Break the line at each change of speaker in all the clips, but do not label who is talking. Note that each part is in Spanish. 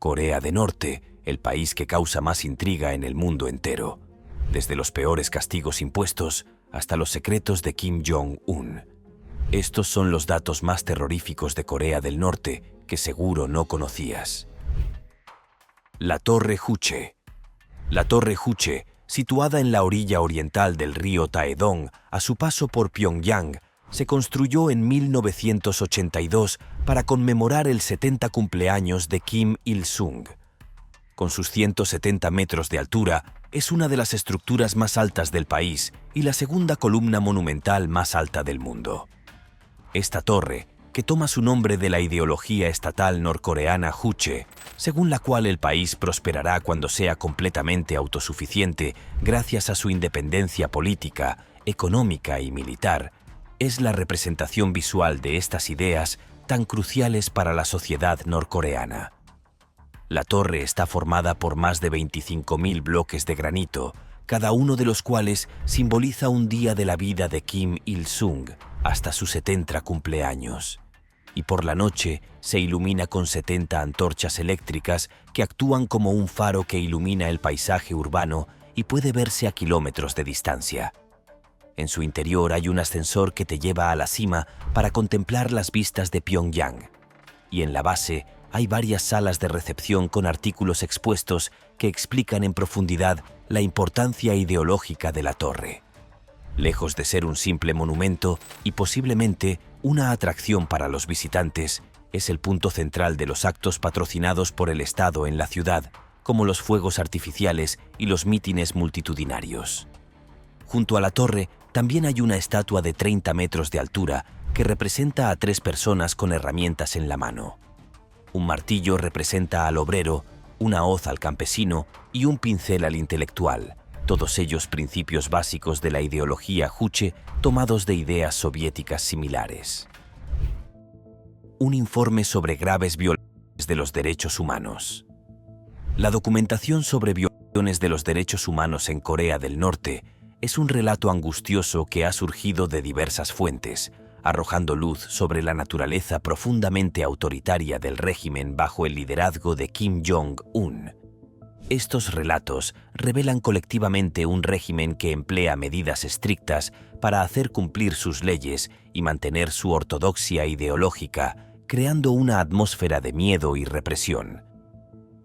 Corea del Norte, el país que causa más intriga en el mundo entero, desde los peores castigos impuestos hasta los secretos de Kim Jong-un. Estos son los datos más terroríficos de Corea del Norte que seguro no conocías. La Torre Juche. La Torre Juche, situada en la orilla oriental del río Taedong, a su paso por Pyongyang, se construyó en 1982 para conmemorar el 70 cumpleaños de Kim Il-sung. Con sus 170 metros de altura, es una de las estructuras más altas del país y la segunda columna monumental más alta del mundo. Esta torre, que toma su nombre de la ideología estatal norcoreana Juche, según la cual el país prosperará cuando sea completamente autosuficiente gracias a su independencia política, económica y militar, es la representación visual de estas ideas tan cruciales para la sociedad norcoreana. La torre está formada por más de 25.000 bloques de granito, cada uno de los cuales simboliza un día de la vida de Kim Il-sung hasta su 70 cumpleaños. Y por la noche se ilumina con 70 antorchas eléctricas que actúan como un faro que ilumina el paisaje urbano y puede verse a kilómetros de distancia. En su interior hay un ascensor que te lleva a la cima para contemplar las vistas de Pyongyang. Y en la base hay varias salas de recepción con artículos expuestos que explican en profundidad la importancia ideológica de la torre. Lejos de ser un simple monumento y posiblemente una atracción para los visitantes, es el punto central de los actos patrocinados por el Estado en la ciudad, como los fuegos artificiales y los mítines multitudinarios. Junto a la torre también hay una estatua de 30 metros de altura que representa a 3 personas con herramientas en la mano. Un martillo representa al obrero, una hoz al campesino y un pincel al intelectual, todos ellos principios básicos de la ideología Juche tomados de ideas soviéticas similares. Un informe sobre graves violaciones de los derechos humanos. La documentación sobre violaciones de los derechos humanos en Corea del Norte es un relato angustioso que ha surgido de diversas fuentes, arrojando luz sobre la naturaleza profundamente autoritaria del régimen bajo el liderazgo de Kim Jong-un. Estos relatos revelan colectivamente un régimen que emplea medidas estrictas para hacer cumplir sus leyes y mantener su ortodoxia ideológica, creando una atmósfera de miedo y represión.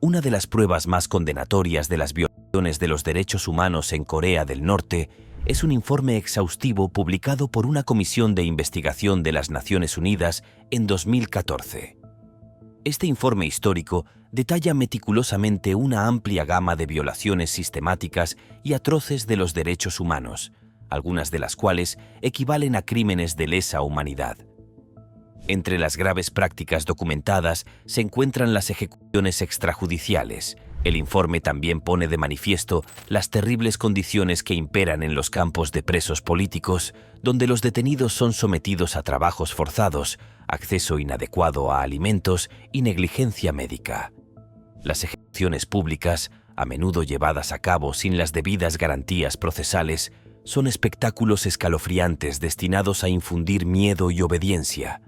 Una de las pruebas más condenatorias de las violaciones de los derechos humanos en Corea del Norte es un informe exhaustivo publicado por una comisión de investigación de las Naciones Unidas en 2014. Este informe histórico detalla meticulosamente una amplia gama de violaciones sistemáticas y atroces de los derechos humanos, algunas de las cuales equivalen a crímenes de lesa humanidad. Entre las graves prácticas documentadas se encuentran las ejecuciones extrajudiciales. El informe también pone de manifiesto las terribles condiciones que imperan en los campos de presos políticos, donde los detenidos son sometidos a trabajos forzados, acceso inadecuado a alimentos y negligencia médica. Las ejecuciones públicas, a menudo llevadas a cabo sin las debidas garantías procesales, son espectáculos escalofriantes destinados a infundir miedo y obediencia.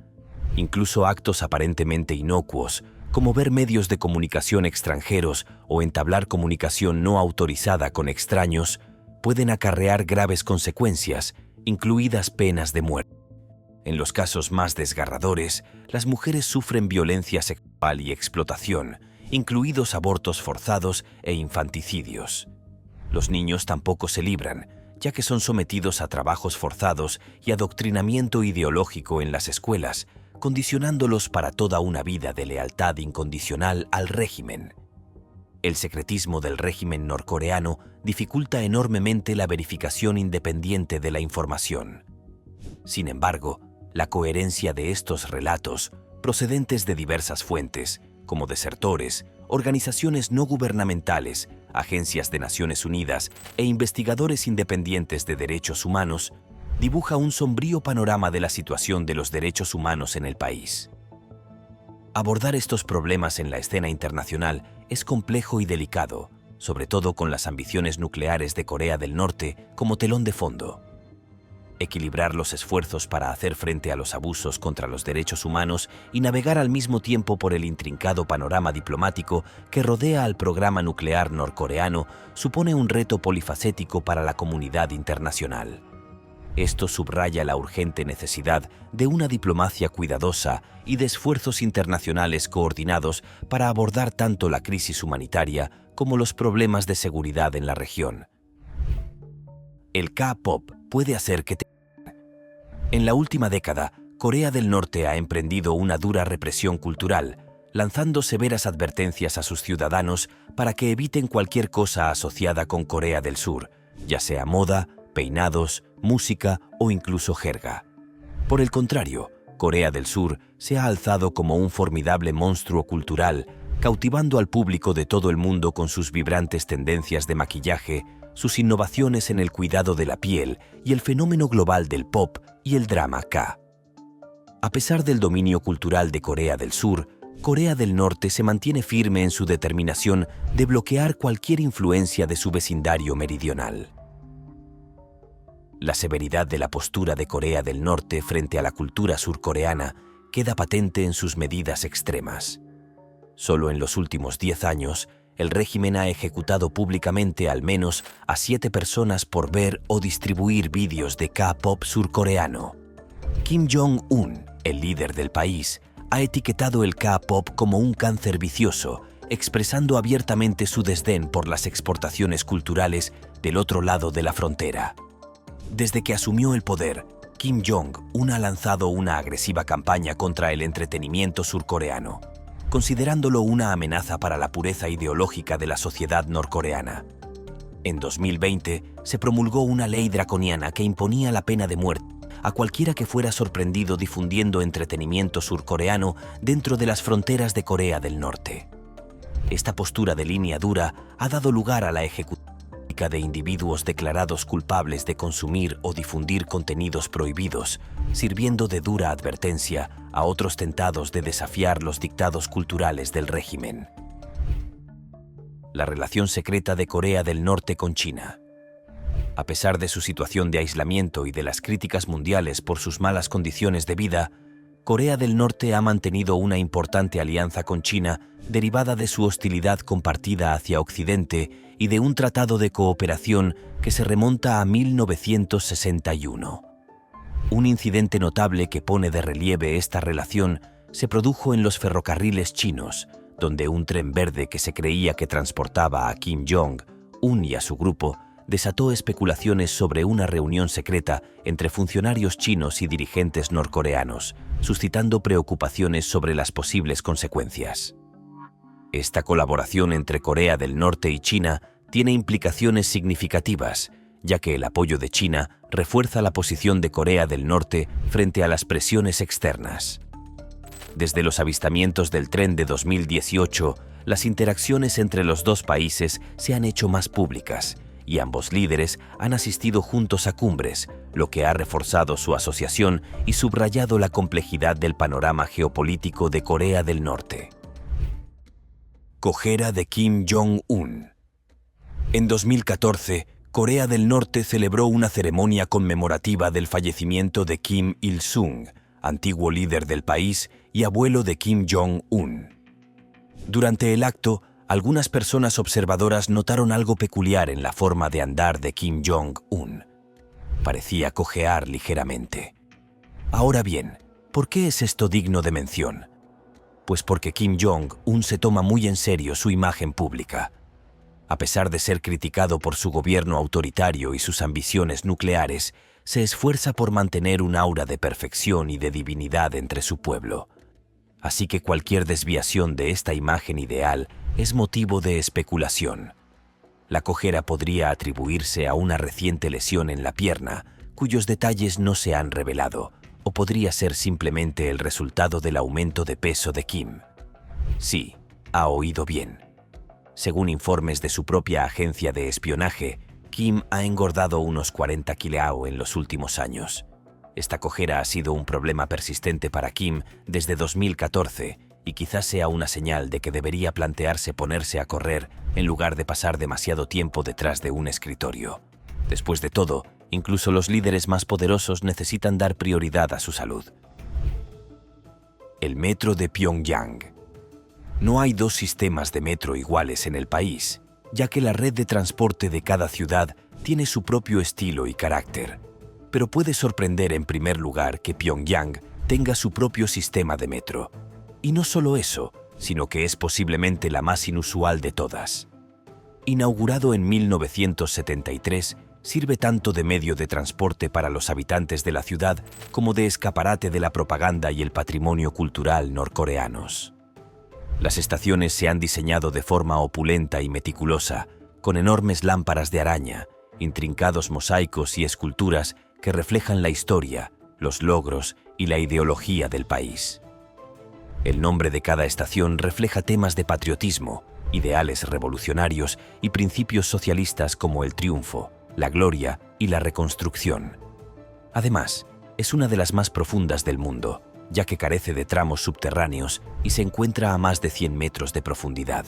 Incluso actos aparentemente inocuos, como ver medios de comunicación extranjeros o entablar comunicación no autorizada con extraños, pueden acarrear graves consecuencias, incluidas penas de muerte. En los casos más desgarradores, las mujeres sufren violencia sexual y explotación, incluidos abortos forzados e infanticidios. Los niños tampoco se libran, ya que son sometidos a trabajos forzados y adoctrinamiento ideológico en las escuelas, condicionándolos para toda una vida de lealtad incondicional al régimen. El secretismo del régimen norcoreano dificulta enormemente la verificación independiente de la información. Sin embargo, la coherencia de estos relatos, procedentes de diversas fuentes, como desertores, organizaciones no gubernamentales, agencias de Naciones Unidas e investigadores independientes de derechos humanos, dibuja un sombrío panorama de la situación de los derechos humanos en el país. Abordar estos problemas en la escena internacional es complejo y delicado, sobre todo con las ambiciones nucleares de Corea del Norte como telón de fondo. equilibrar los esfuerzos para hacer frente a los abusos contra los derechos humanos y navegar al mismo tiempo por el intrincado panorama diplomático que rodea al programa nuclear norcoreano supone un reto polifacético para la comunidad internacional. Esto subraya la urgente necesidad de una diplomacia cuidadosa y de esfuerzos internacionales coordinados para abordar tanto la crisis humanitaria como los problemas de seguridad en la región. El K-pop puede hacer que En la última década, Corea del Norte ha emprendido una dura represión cultural, lanzando severas advertencias a sus ciudadanos para que eviten cualquier cosa asociada con Corea del Sur, ya sea moda, peinados, música o incluso jerga. Por el contrario, Corea del Sur se ha alzado como un formidable monstruo cultural, cautivando al público de todo el mundo con sus vibrantes tendencias de maquillaje, sus innovaciones en el cuidado de la piel y el fenómeno global del pop y el drama K. A pesar del dominio cultural de Corea del Sur, Corea del Norte se mantiene firme en su determinación de bloquear cualquier influencia de su vecindario meridional. La severidad de la postura de Corea del Norte frente a la cultura surcoreana queda patente en sus medidas extremas. Solo en los últimos 10 años, el régimen ha ejecutado públicamente al menos a 7 personas por ver o distribuir vídeos de K-pop surcoreano. Kim Jong-un, el líder del país, ha etiquetado el K-pop como un cáncer vicioso, expresando abiertamente su desdén por las exportaciones culturales del otro lado de la frontera. Desde que asumió el poder, Kim Jong-un ha lanzado una agresiva campaña contra el entretenimiento surcoreano, considerándolo una amenaza para la pureza ideológica de la sociedad norcoreana. En 2020, se promulgó una ley draconiana que imponía la pena de muerte a cualquiera que fuera sorprendido difundiendo entretenimiento surcoreano dentro de las fronteras de Corea del Norte. Esta postura de línea dura ha dado lugar a la ejecución de individuos declarados culpables de consumir o difundir contenidos prohibidos, sirviendo de dura advertencia a otros tentados de desafiar los dictados culturales del régimen. La relación secreta de Corea del Norte con China. A pesar de su situación de aislamiento y de las críticas mundiales por sus malas condiciones de vida, Corea del Norte ha mantenido una importante alianza con China derivada de su hostilidad compartida hacia Occidente y de un tratado de cooperación que se remonta a 1961. Un incidente notable que pone de relieve esta relación se produjo en los ferrocarriles chinos, donde un tren verde que se creía que transportaba a Kim Jong-un y a su grupo desató especulaciones sobre una reunión secreta entre funcionarios chinos y dirigentes norcoreanos, suscitando preocupaciones sobre las posibles consecuencias. Esta colaboración entre Corea del Norte y China tiene implicaciones significativas, ya que el apoyo de China refuerza la posición de Corea del Norte frente a las presiones externas. Desde los avistamientos del tren de 2018, las interacciones entre los dos países se han hecho más públicas, y ambos líderes han asistido juntos a cumbres, lo que ha reforzado su asociación y subrayado la complejidad del panorama geopolítico de Corea del Norte. Cojera de Kim Jong-un. En 2014, Corea del Norte celebró una ceremonia conmemorativa del fallecimiento de Kim Il-sung, antiguo líder del país y abuelo de Kim Jong-un. Durante el acto, algunas personas observadoras notaron algo peculiar en la forma de andar de Kim Jong-un. Parecía cojear ligeramente. Ahora bien, ¿por qué es esto digno de mención? Pues porque Kim Jong-un se toma muy en serio su imagen pública. A pesar de ser criticado por su gobierno autoritario y sus ambiciones nucleares, se esfuerza por mantener un aura de perfección y de divinidad entre su pueblo. Así que cualquier desviación de esta imagen ideal es motivo de especulación. La cojera podría atribuirse a una reciente lesión en la pierna, cuyos detalles no se han revelado, o podría ser simplemente el resultado del aumento de peso de Kim. Sí, ha oído bien. Según informes de su propia agencia de espionaje, Kim ha engordado unos 40 kilos en los últimos años. Esta cojera ha sido un problema persistente para Kim desde 2014 y quizás sea una señal de que debería plantearse ponerse a correr en lugar de pasar demasiado tiempo detrás de un escritorio. Después de todo, Incluso los líderes más poderosos necesitan dar prioridad a su salud. El metro de Pyongyang. No hay dos sistemas de metro iguales en el país, ya que la red de transporte de cada ciudad tiene su propio estilo y carácter. Pero puede sorprender en primer lugar que Pyongyang tenga su propio sistema de metro. Y no solo eso, sino que es posiblemente la más inusual de todas. Inaugurado en 1973, sirve tanto de medio de transporte para los habitantes de la ciudad como de escaparate de la propaganda y el patrimonio cultural norcoreanos. Las estaciones se han diseñado de forma opulenta y meticulosa, con enormes lámparas de araña, intrincados mosaicos y esculturas que reflejan la historia, los logros y la ideología del país. El nombre de cada estación refleja temas de patriotismo, ideales revolucionarios y principios socialistas como el triunfo, la gloria y la reconstrucción. Además, es una de las más profundas del mundo, ya que carece de tramos subterráneos y se encuentra a más de 100 metros de profundidad.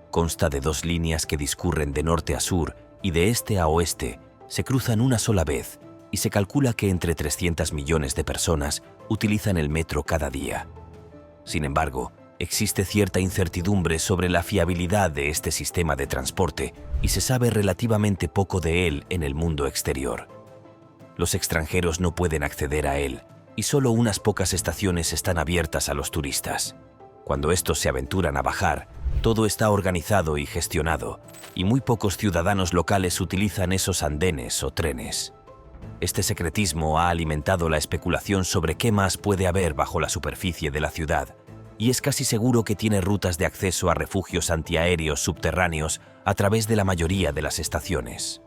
Consta de 2 líneas que discurren de norte a sur y de este a oeste, se cruzan una sola vez y se calcula que entre 300 millones de personas utilizan el metro cada día. Sin embargo, existe cierta incertidumbre sobre la fiabilidad de este sistema de transporte y se sabe relativamente poco de él en el mundo exterior. Los extranjeros no pueden acceder a él y solo unas pocas estaciones están abiertas a los turistas. Cuando estos se aventuran a bajar, todo está organizado y gestionado, y muy pocos ciudadanos locales utilizan esos andenes o trenes. Este secretismo ha alimentado la especulación sobre qué más puede haber bajo la superficie de la ciudad, y es casi seguro que tiene rutas de acceso a refugios antiaéreos subterráneos a través de la mayoría de las estaciones.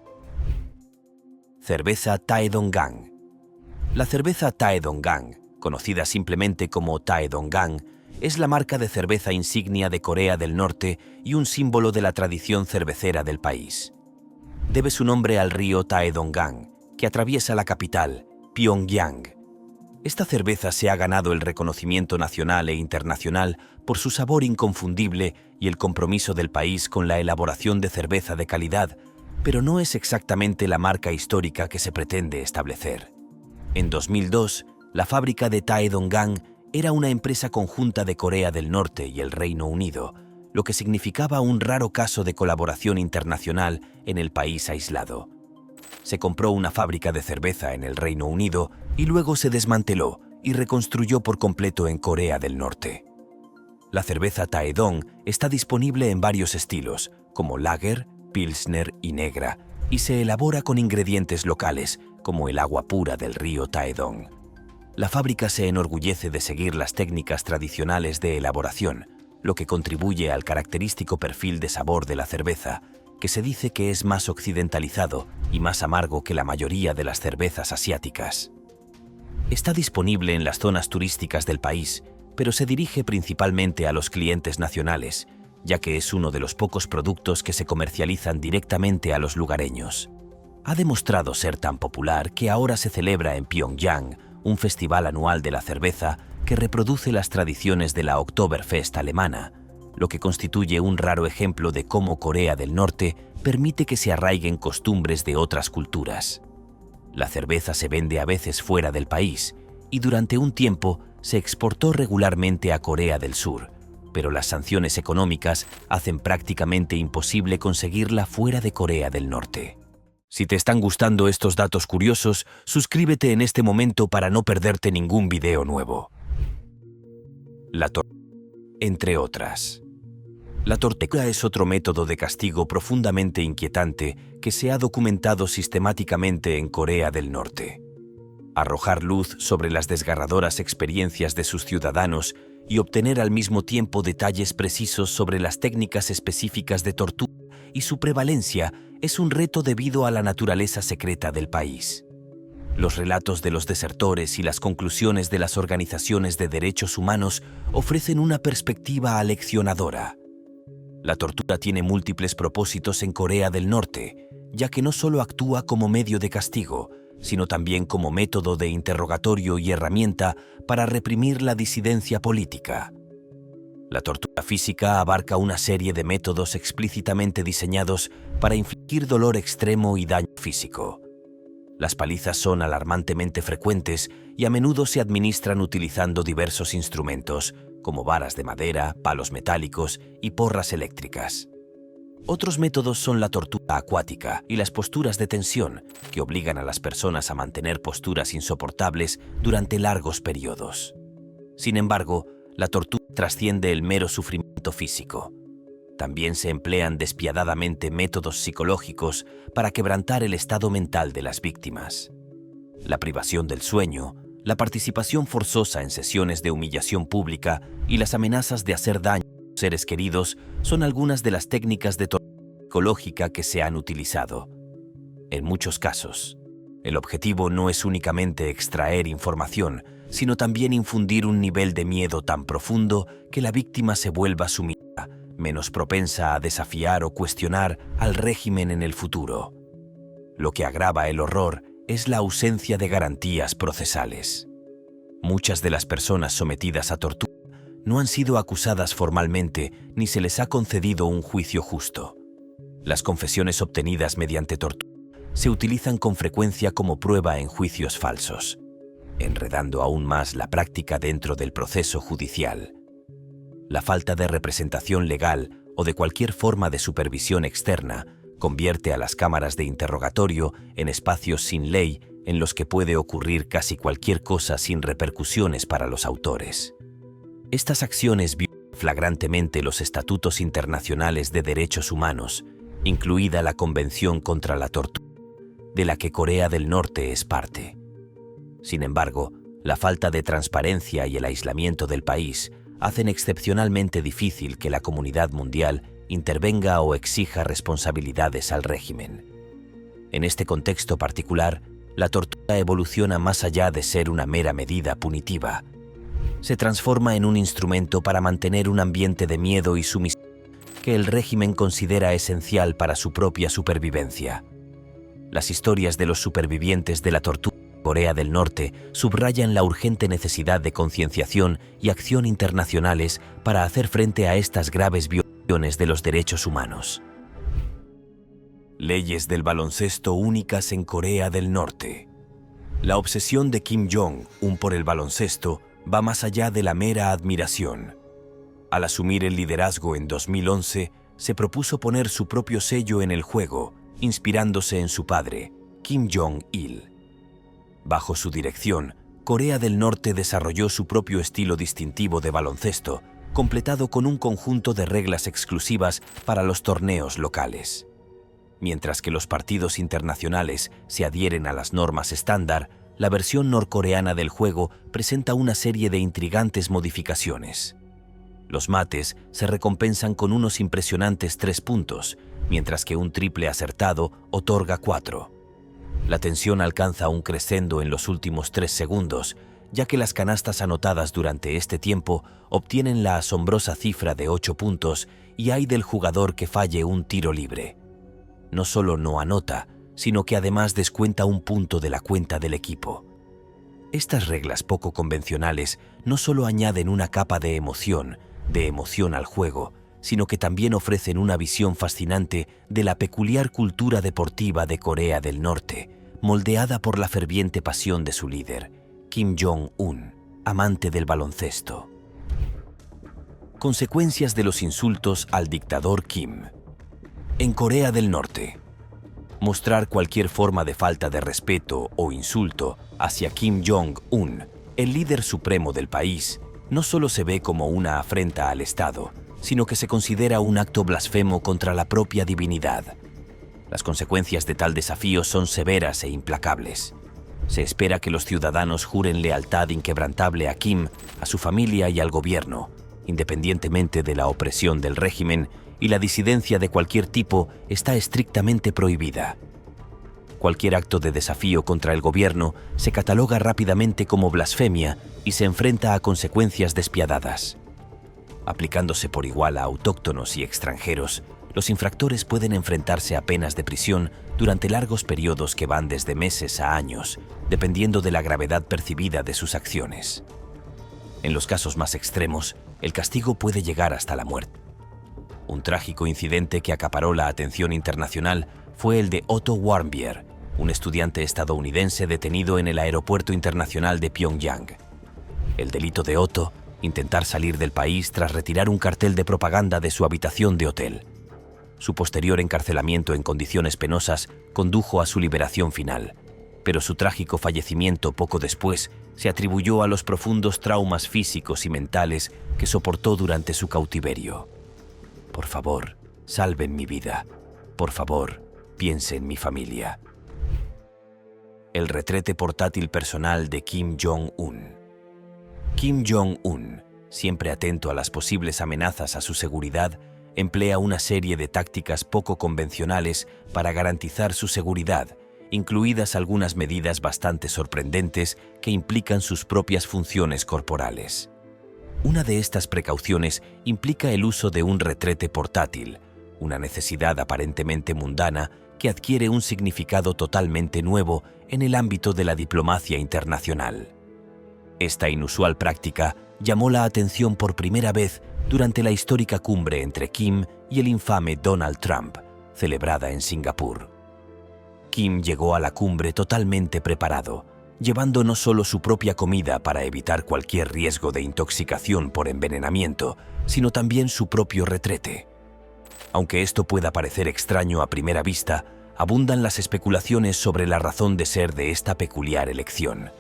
Cerveza Taedonggang. La cerveza Taedonggang, conocida simplemente como Taedonggang, es la marca de cerveza insignia de Corea del Norte y un símbolo de la tradición cervecera del país. Debe su nombre al río Taedonggang, que atraviesa la capital, Pyongyang. Esta cerveza se ha ganado el reconocimiento nacional e internacional por su sabor inconfundible y el compromiso del país con la elaboración de cerveza de calidad, pero no es exactamente la marca histórica que se pretende establecer. En 2002, la fábrica de Taedonggang era una empresa conjunta de Corea del Norte y el Reino Unido, lo que significaba un raro caso de colaboración internacional en el país aislado. Se compró una fábrica de cerveza en el Reino Unido y luego se desmanteló y reconstruyó por completo en Corea del Norte. La cerveza Taedong está disponible en varios estilos, como lager, pilsner y negra, y se elabora con ingredientes locales, como el agua pura del río Taedong. La fábrica se enorgullece de seguir las técnicas tradicionales de elaboración, lo que contribuye al característico perfil de sabor de la cerveza, que se dice que es más occidentalizado y más amargo que la mayoría de las cervezas asiáticas. Está disponible en las zonas turísticas del país, pero se dirige principalmente a los clientes nacionales, ya que es uno de los pocos productos que se comercializan directamente a los lugareños. Ha demostrado ser tan popular que ahora se celebra en Pyongyang un festival anual de la cerveza que reproduce las tradiciones de la Oktoberfest alemana, lo que constituye un raro ejemplo de cómo Corea del Norte permite que se arraiguen costumbres de otras culturas. La cerveza se vende a veces fuera del país y durante un tiempo se exportó regularmente a Corea del Sur, pero las sanciones económicas hacen prácticamente imposible conseguirla fuera de Corea del Norte. Si te están gustando estos datos curiosos, suscríbete en este momento para no perderte ningún video nuevo. Entre otras. La tortura es otro método de castigo profundamente inquietante que se ha documentado sistemáticamente en Corea del Norte. Arrojar luz sobre las desgarradoras experiencias de sus ciudadanos y obtener al mismo tiempo detalles precisos sobre las técnicas específicas de tortura y su prevalencia es un reto debido a la naturaleza secreta del país. Los relatos de los desertores y las conclusiones de las organizaciones de derechos humanos ofrecen una perspectiva aleccionadora. La tortura tiene múltiples propósitos en Corea del Norte, ya que no solo actúa como medio de castigo, sino también como método de interrogatorio y herramienta para reprimir la disidencia política. La tortura física abarca una serie de métodos explícitamente diseñados para infligir dolor extremo y daño físico. Las palizas son alarmantemente frecuentes y a menudo se administran utilizando diversos instrumentos, como varas de madera, palos metálicos y porras eléctricas. Otros métodos son la tortura acuática y las posturas de tensión, que obligan a las personas a mantener posturas insoportables durante largos periodos. Sin embargo, la tortura trasciende el mero sufrimiento físico. También se emplean despiadadamente métodos psicológicos para quebrantar el estado mental de las víctimas. La privación del sueño, la participación forzosa en sesiones de humillación pública y las amenazas de hacer daño a los seres queridos son algunas de las técnicas de tortura psicológica que se han utilizado. En muchos casos, el objetivo no es únicamente extraer información, sino también infundir un nivel de miedo tan profundo que la víctima se vuelva sumisa, menos propensa a desafiar o cuestionar al régimen en el futuro. Lo que agrava el horror es la ausencia de garantías procesales. Muchas de las personas sometidas a tortura no han sido acusadas formalmente ni se les ha concedido un juicio justo. Las confesiones obtenidas mediante tortura se utilizan con frecuencia como prueba en juicios falsos, enredando aún más la práctica dentro del proceso judicial. La falta de representación legal o de cualquier forma de supervisión externa convierte a las cámaras de interrogatorio en espacios sin ley en los que puede ocurrir casi cualquier cosa sin repercusiones para los autores. Estas acciones violan flagrantemente los estatutos internacionales de derechos humanos, incluida la Convención contra la Tortura, de la que Corea del Norte es parte. Sin embargo, la falta de transparencia y el aislamiento del país hacen excepcionalmente difícil que la comunidad mundial intervenga o exija responsabilidades al régimen. En este contexto particular, la tortura evoluciona más allá de ser una mera medida punitiva. Se transforma en un instrumento para mantener un ambiente de miedo y sumisión que el régimen considera esencial para su propia supervivencia. Las historias de los supervivientes de la tortura en Corea del Norte subrayan la urgente necesidad de concienciación y acción internacionales para hacer frente a estas graves violaciones de los derechos humanos. Leyes del baloncesto únicas en Corea del Norte. La obsesión de Kim Jong-un por el baloncesto va más allá de la mera admiración. Al asumir el liderazgo en 2011, se propuso poner su propio sello en el juego, inspirándose en su padre, Kim Jong-il. Bajo su dirección, Corea del Norte desarrolló su propio estilo distintivo de baloncesto, completado con un conjunto de reglas exclusivas para los torneos locales. Mientras que los partidos internacionales se adhieren a las normas estándar, la versión norcoreana del juego presenta una serie de intrigantes modificaciones. Los mates se recompensan con unos impresionantes 3 puntos, mientras que un triple acertado otorga 4. La tensión alcanza un crescendo en los últimos 3 segundos, ya que las canastas anotadas durante este tiempo obtienen la asombrosa cifra de 8 puntos y hay del jugador que falle un tiro libre. No solo no anota, sino que además descuenta un punto de la cuenta del equipo. Estas reglas poco convencionales no solo añaden una capa de emoción al juego, sino que también ofrecen una visión fascinante de la peculiar cultura deportiva de Corea del Norte, moldeada por la ferviente pasión de su líder, Kim Jong-un, amante del baloncesto. Consecuencias de los insultos al dictador Kim. En Corea del Norte, mostrar cualquier forma de falta de respeto o insulto hacia Kim Jong-un, el líder supremo del país, no solo se ve como una afrenta al Estado, sino que se considera un acto blasfemo contra la propia divinidad. Las consecuencias de tal desafío son severas e implacables. Se espera que los ciudadanos juren lealtad inquebrantable a Kim, a su familia y al gobierno, independientemente de la opresión del régimen, y la disidencia de cualquier tipo está estrictamente prohibida. Cualquier acto de desafío contra el gobierno se cataloga rápidamente como blasfemia y se enfrenta a consecuencias despiadadas. Aplicándose por igual a autóctonos y extranjeros, los infractores pueden enfrentarse a penas de prisión durante largos periodos que van desde meses a años, dependiendo de la gravedad percibida de sus acciones. En los casos más extremos, el castigo puede llegar hasta la muerte. Un trágico incidente que acaparó la atención internacional fue el de Otto Warmbier, un estudiante estadounidense detenido en el Aeropuerto Internacional de Pyongyang. El delito de Otto, intentar salir del país tras retirar un cartel de propaganda de su habitación de hotel. Su posterior encarcelamiento en condiciones penosas condujo a su liberación final, pero su trágico fallecimiento poco después se atribuyó a los profundos traumas físicos y mentales que soportó durante su cautiverio. Por favor, salven mi vida. Por favor, piense en mi familia. El retrete portátil personal de Kim Jong-un. Kim Jong-un, siempre atento a las posibles amenazas a su seguridad, emplea una serie de tácticas poco convencionales para garantizar su seguridad, incluidas algunas medidas bastante sorprendentes que implican sus propias funciones corporales. Una de estas precauciones implica el uso de un retrete portátil, una necesidad aparentemente mundana que adquiere un significado totalmente nuevo en el ámbito de la diplomacia internacional. Esta inusual práctica llamó la atención por primera vez durante la histórica cumbre entre Kim y el infame Donald Trump, celebrada en Singapur. Kim llegó a la cumbre totalmente preparado, llevando no solo su propia comida para evitar cualquier riesgo de intoxicación por envenenamiento, sino también su propio retrete. Aunque esto pueda parecer extraño a primera vista, abundan las especulaciones sobre la razón de ser de esta peculiar elección.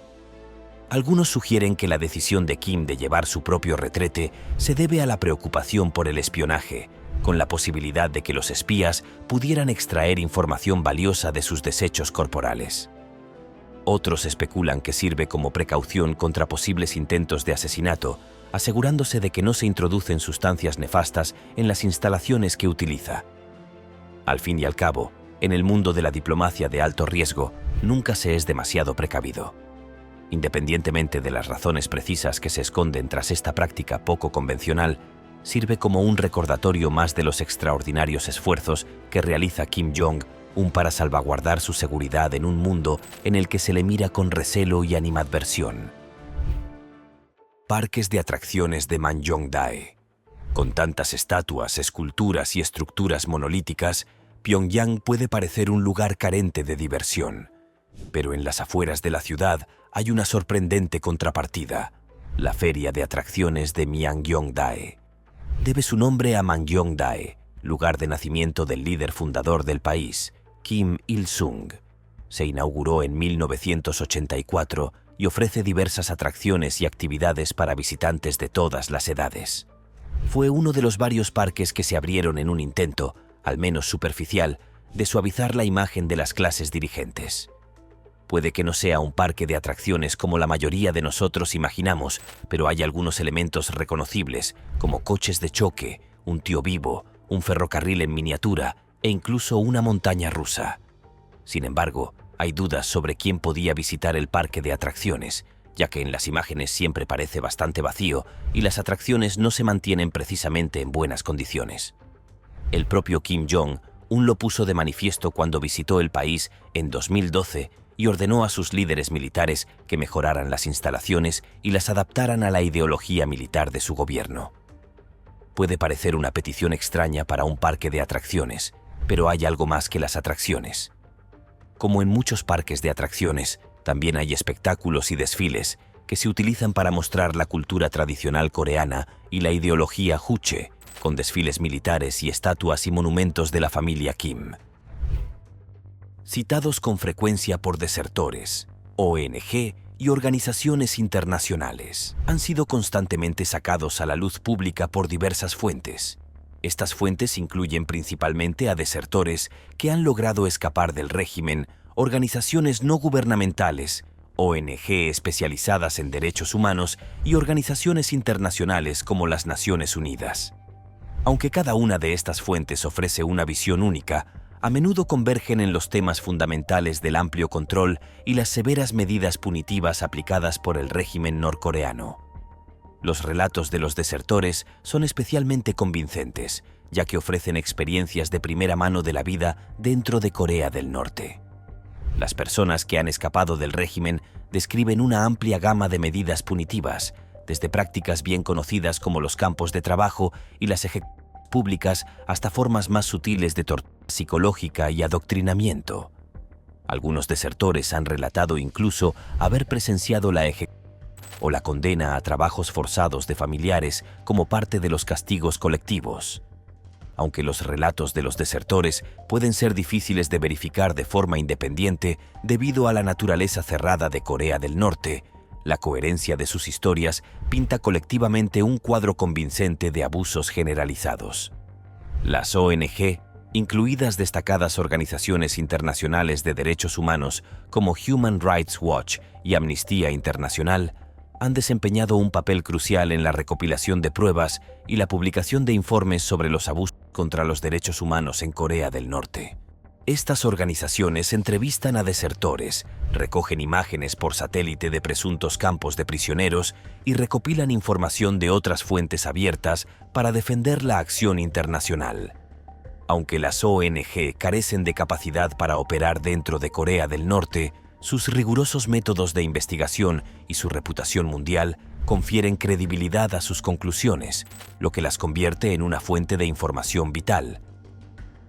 Algunos sugieren que la decisión de Kim de llevar su propio retrete se debe a la preocupación por el espionaje, con la posibilidad de que los espías pudieran extraer información valiosa de sus desechos corporales. Otros especulan que sirve como precaución contra posibles intentos de asesinato, asegurándose de que no se introducen sustancias nefastas en las instalaciones que utiliza. Al fin y al cabo, en el mundo de la diplomacia de alto riesgo, nunca se es demasiado precavido. Independientemente de las razones precisas que se esconden tras esta práctica poco convencional, sirve como un recordatorio más de los extraordinarios esfuerzos que realiza Kim Jong-un para salvaguardar su seguridad en un mundo en el que se le mira con recelo y animadversión. Parques de atracciones de Mangyongdae. Con tantas estatuas, esculturas y estructuras monolíticas, Pyongyang puede parecer un lugar carente de diversión. Pero en las afueras de la ciudad hay una sorprendente contrapartida, la Feria de Atracciones de Mangyongdae. Debe su nombre a Mangyongdae, lugar de nacimiento del líder fundador del país, Kim Il-sung. Se inauguró en 1984 y ofrece diversas atracciones y actividades para visitantes de todas las edades. Fue uno de los varios parques que se abrieron en un intento, al menos superficial, de suavizar la imagen de las clases dirigentes. Puede que no sea un parque de atracciones como la mayoría de nosotros imaginamos, pero hay algunos elementos reconocibles, como coches de choque, un tío vivo, un ferrocarril en miniatura e incluso una montaña rusa. Sin embargo, hay dudas sobre quién podía visitar el parque de atracciones, ya que en las imágenes siempre parece bastante vacío y las atracciones no se mantienen precisamente en buenas condiciones. El propio Kim Jong-un lo puso de manifiesto cuando visitó el país en 2012 y ordenó a sus líderes militares que mejoraran las instalaciones y las adaptaran a la ideología militar de su gobierno. Puede parecer una petición extraña para un parque de atracciones, pero hay algo más que las atracciones. Como en muchos parques de atracciones, también hay espectáculos y desfiles que se utilizan para mostrar la cultura tradicional coreana y la ideología Juche, con desfiles militares y estatuas y monumentos de la familia Kim. Citados con frecuencia por desertores, ONG y organizaciones internacionales, han sido constantemente sacados a la luz pública por diversas fuentes. Estas fuentes incluyen principalmente a desertores que han logrado escapar del régimen, organizaciones no gubernamentales, ONG especializadas en derechos humanos y organizaciones internacionales como las Naciones Unidas. Aunque cada una de estas fuentes ofrece una visión única, a menudo convergen en los temas fundamentales del amplio control y las severas medidas punitivas aplicadas por el régimen norcoreano. Los relatos de los desertores son especialmente convincentes, ya que ofrecen experiencias de primera mano de la vida dentro de Corea del Norte. Las personas que han escapado del régimen describen una amplia gama de medidas punitivas, desde prácticas bien conocidas como los campos de trabajo y las ejecuciones públicas hasta formas más sutiles de tortura psicológica y adoctrinamiento. Algunos desertores han relatado incluso haber presenciado la ejecución o la condena a trabajos forzados de familiares como parte de los castigos colectivos. Aunque los relatos de los desertores pueden ser difíciles de verificar de forma independiente debido a la naturaleza cerrada de Corea del Norte, la coherencia de sus historias pinta colectivamente un cuadro convincente de abusos generalizados. Las ONG, incluidas destacadas organizaciones internacionales de derechos humanos como Human Rights Watch y Amnistía Internacional, han desempeñado un papel crucial en la recopilación de pruebas y la publicación de informes sobre los abusos contra los derechos humanos en Corea del Norte. Estas organizaciones entrevistan a desertores, recogen imágenes por satélite de presuntos campos de prisioneros y recopilan información de otras fuentes abiertas para defender la acción internacional. Aunque las ONG carecen de capacidad para operar dentro de Corea del Norte, sus rigurosos métodos de investigación y su reputación mundial confieren credibilidad a sus conclusiones, lo que las convierte en una fuente de información vital.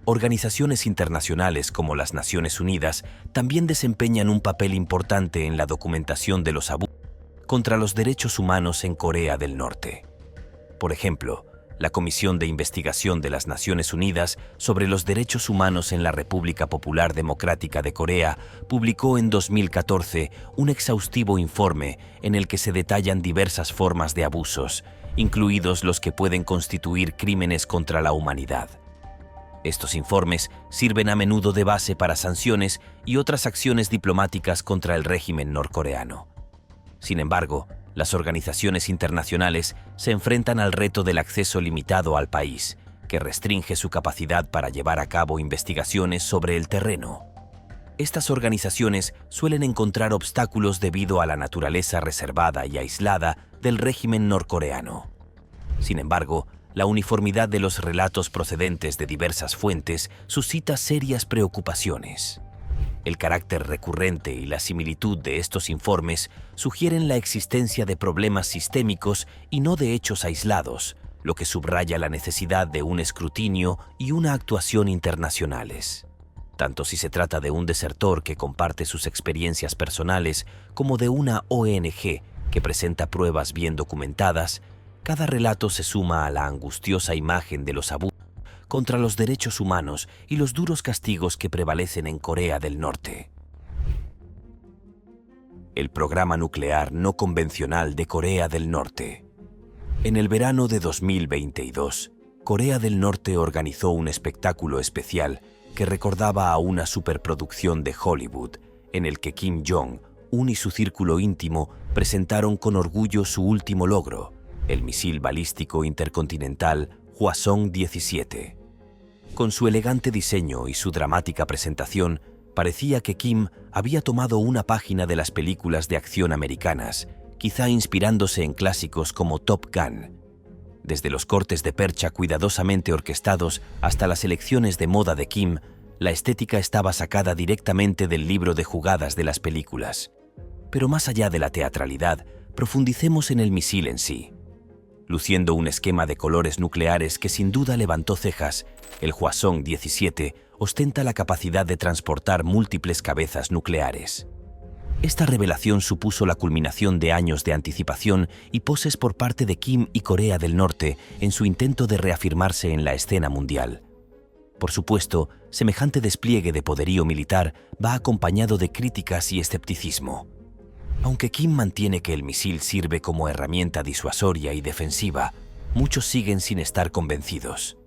Organizaciones internacionales como las Naciones Unidas también desempeñan un papel importante en la documentación de los abusos contra los derechos humanos en Corea del Norte. Por ejemplo, la Comisión de Investigación de las Naciones Unidas sobre los Derechos Humanos en la República Popular Democrática de Corea publicó en 2014 un exhaustivo informe en el que se detallan diversas formas de abusos, incluidos los que pueden constituir crímenes contra la humanidad. Estos informes sirven a menudo de base para sanciones y otras acciones diplomáticas contra el régimen norcoreano. Sin embargo, las organizaciones internacionales se enfrentan al reto del acceso limitado al país, que restringe su capacidad para llevar a cabo investigaciones sobre el terreno. Estas organizaciones suelen encontrar obstáculos debido a la naturaleza reservada y aislada del régimen norcoreano. Sin embargo, la uniformidad de los relatos procedentes de diversas fuentes suscita serias preocupaciones. El carácter recurrente y la similitud de estos informes sugieren la existencia de problemas sistémicos y no de hechos aislados, lo que subraya la necesidad de un escrutinio y una actuación internacionales. Tanto si se trata de un desertor que comparte sus experiencias personales como de una ONG que presenta pruebas bien documentadas, cada relato se suma a la angustiosa imagen de los abusos contra los derechos humanos y los duros castigos que prevalecen en Corea del Norte. El programa nuclear no convencional de Corea del Norte. En el verano de 2022, Corea del Norte organizó un espectáculo especial que recordaba a una superproducción de Hollywood, en el que Kim Jong-un y su círculo íntimo presentaron con orgullo su último logro, el misil balístico intercontinental Hwasong-17. Con su elegante diseño y su dramática presentación, parecía que Kim había tomado una página de las películas de acción americanas, quizá inspirándose en clásicos como Top Gun. Desde los cortes de percha cuidadosamente orquestados hasta las elecciones de moda de Kim, la estética estaba sacada directamente del libro de jugadas de las películas. Pero más allá de la teatralidad, profundicemos en el misil en sí. Luciendo un esquema de colores nucleares que sin duda levantó cejas, el Hwasong-17 ostenta la capacidad de transportar múltiples cabezas nucleares. Esta revelación supuso la culminación de años de anticipación y poses por parte de Kim y Corea del Norte en su intento de reafirmarse en la escena mundial. Por supuesto, semejante despliegue de poderío militar va acompañado de críticas y escepticismo. Aunque Kim mantiene que el misil sirve como herramienta disuasoria y defensiva, muchos siguen sin estar convencidos.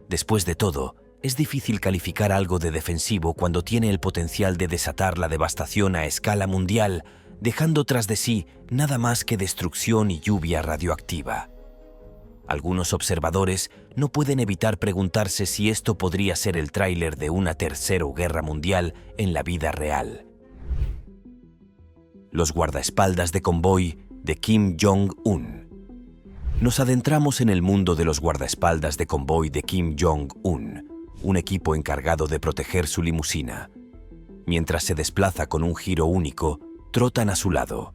Después de todo, es difícil calificar algo de defensivo cuando tiene el potencial de desatar la devastación a escala mundial, dejando tras de sí nada más que destrucción y lluvia radioactiva. Algunos observadores no pueden evitar preguntarse si esto podría ser el tráiler de una tercera guerra mundial en la vida real. Los guardaespaldas de convoy de Kim Jong-un. Nos adentramos en el mundo de los guardaespaldas de convoy de Kim Jong-un, un equipo encargado de proteger su limusina. Mientras se desplaza con un giro único, trotan a su lado.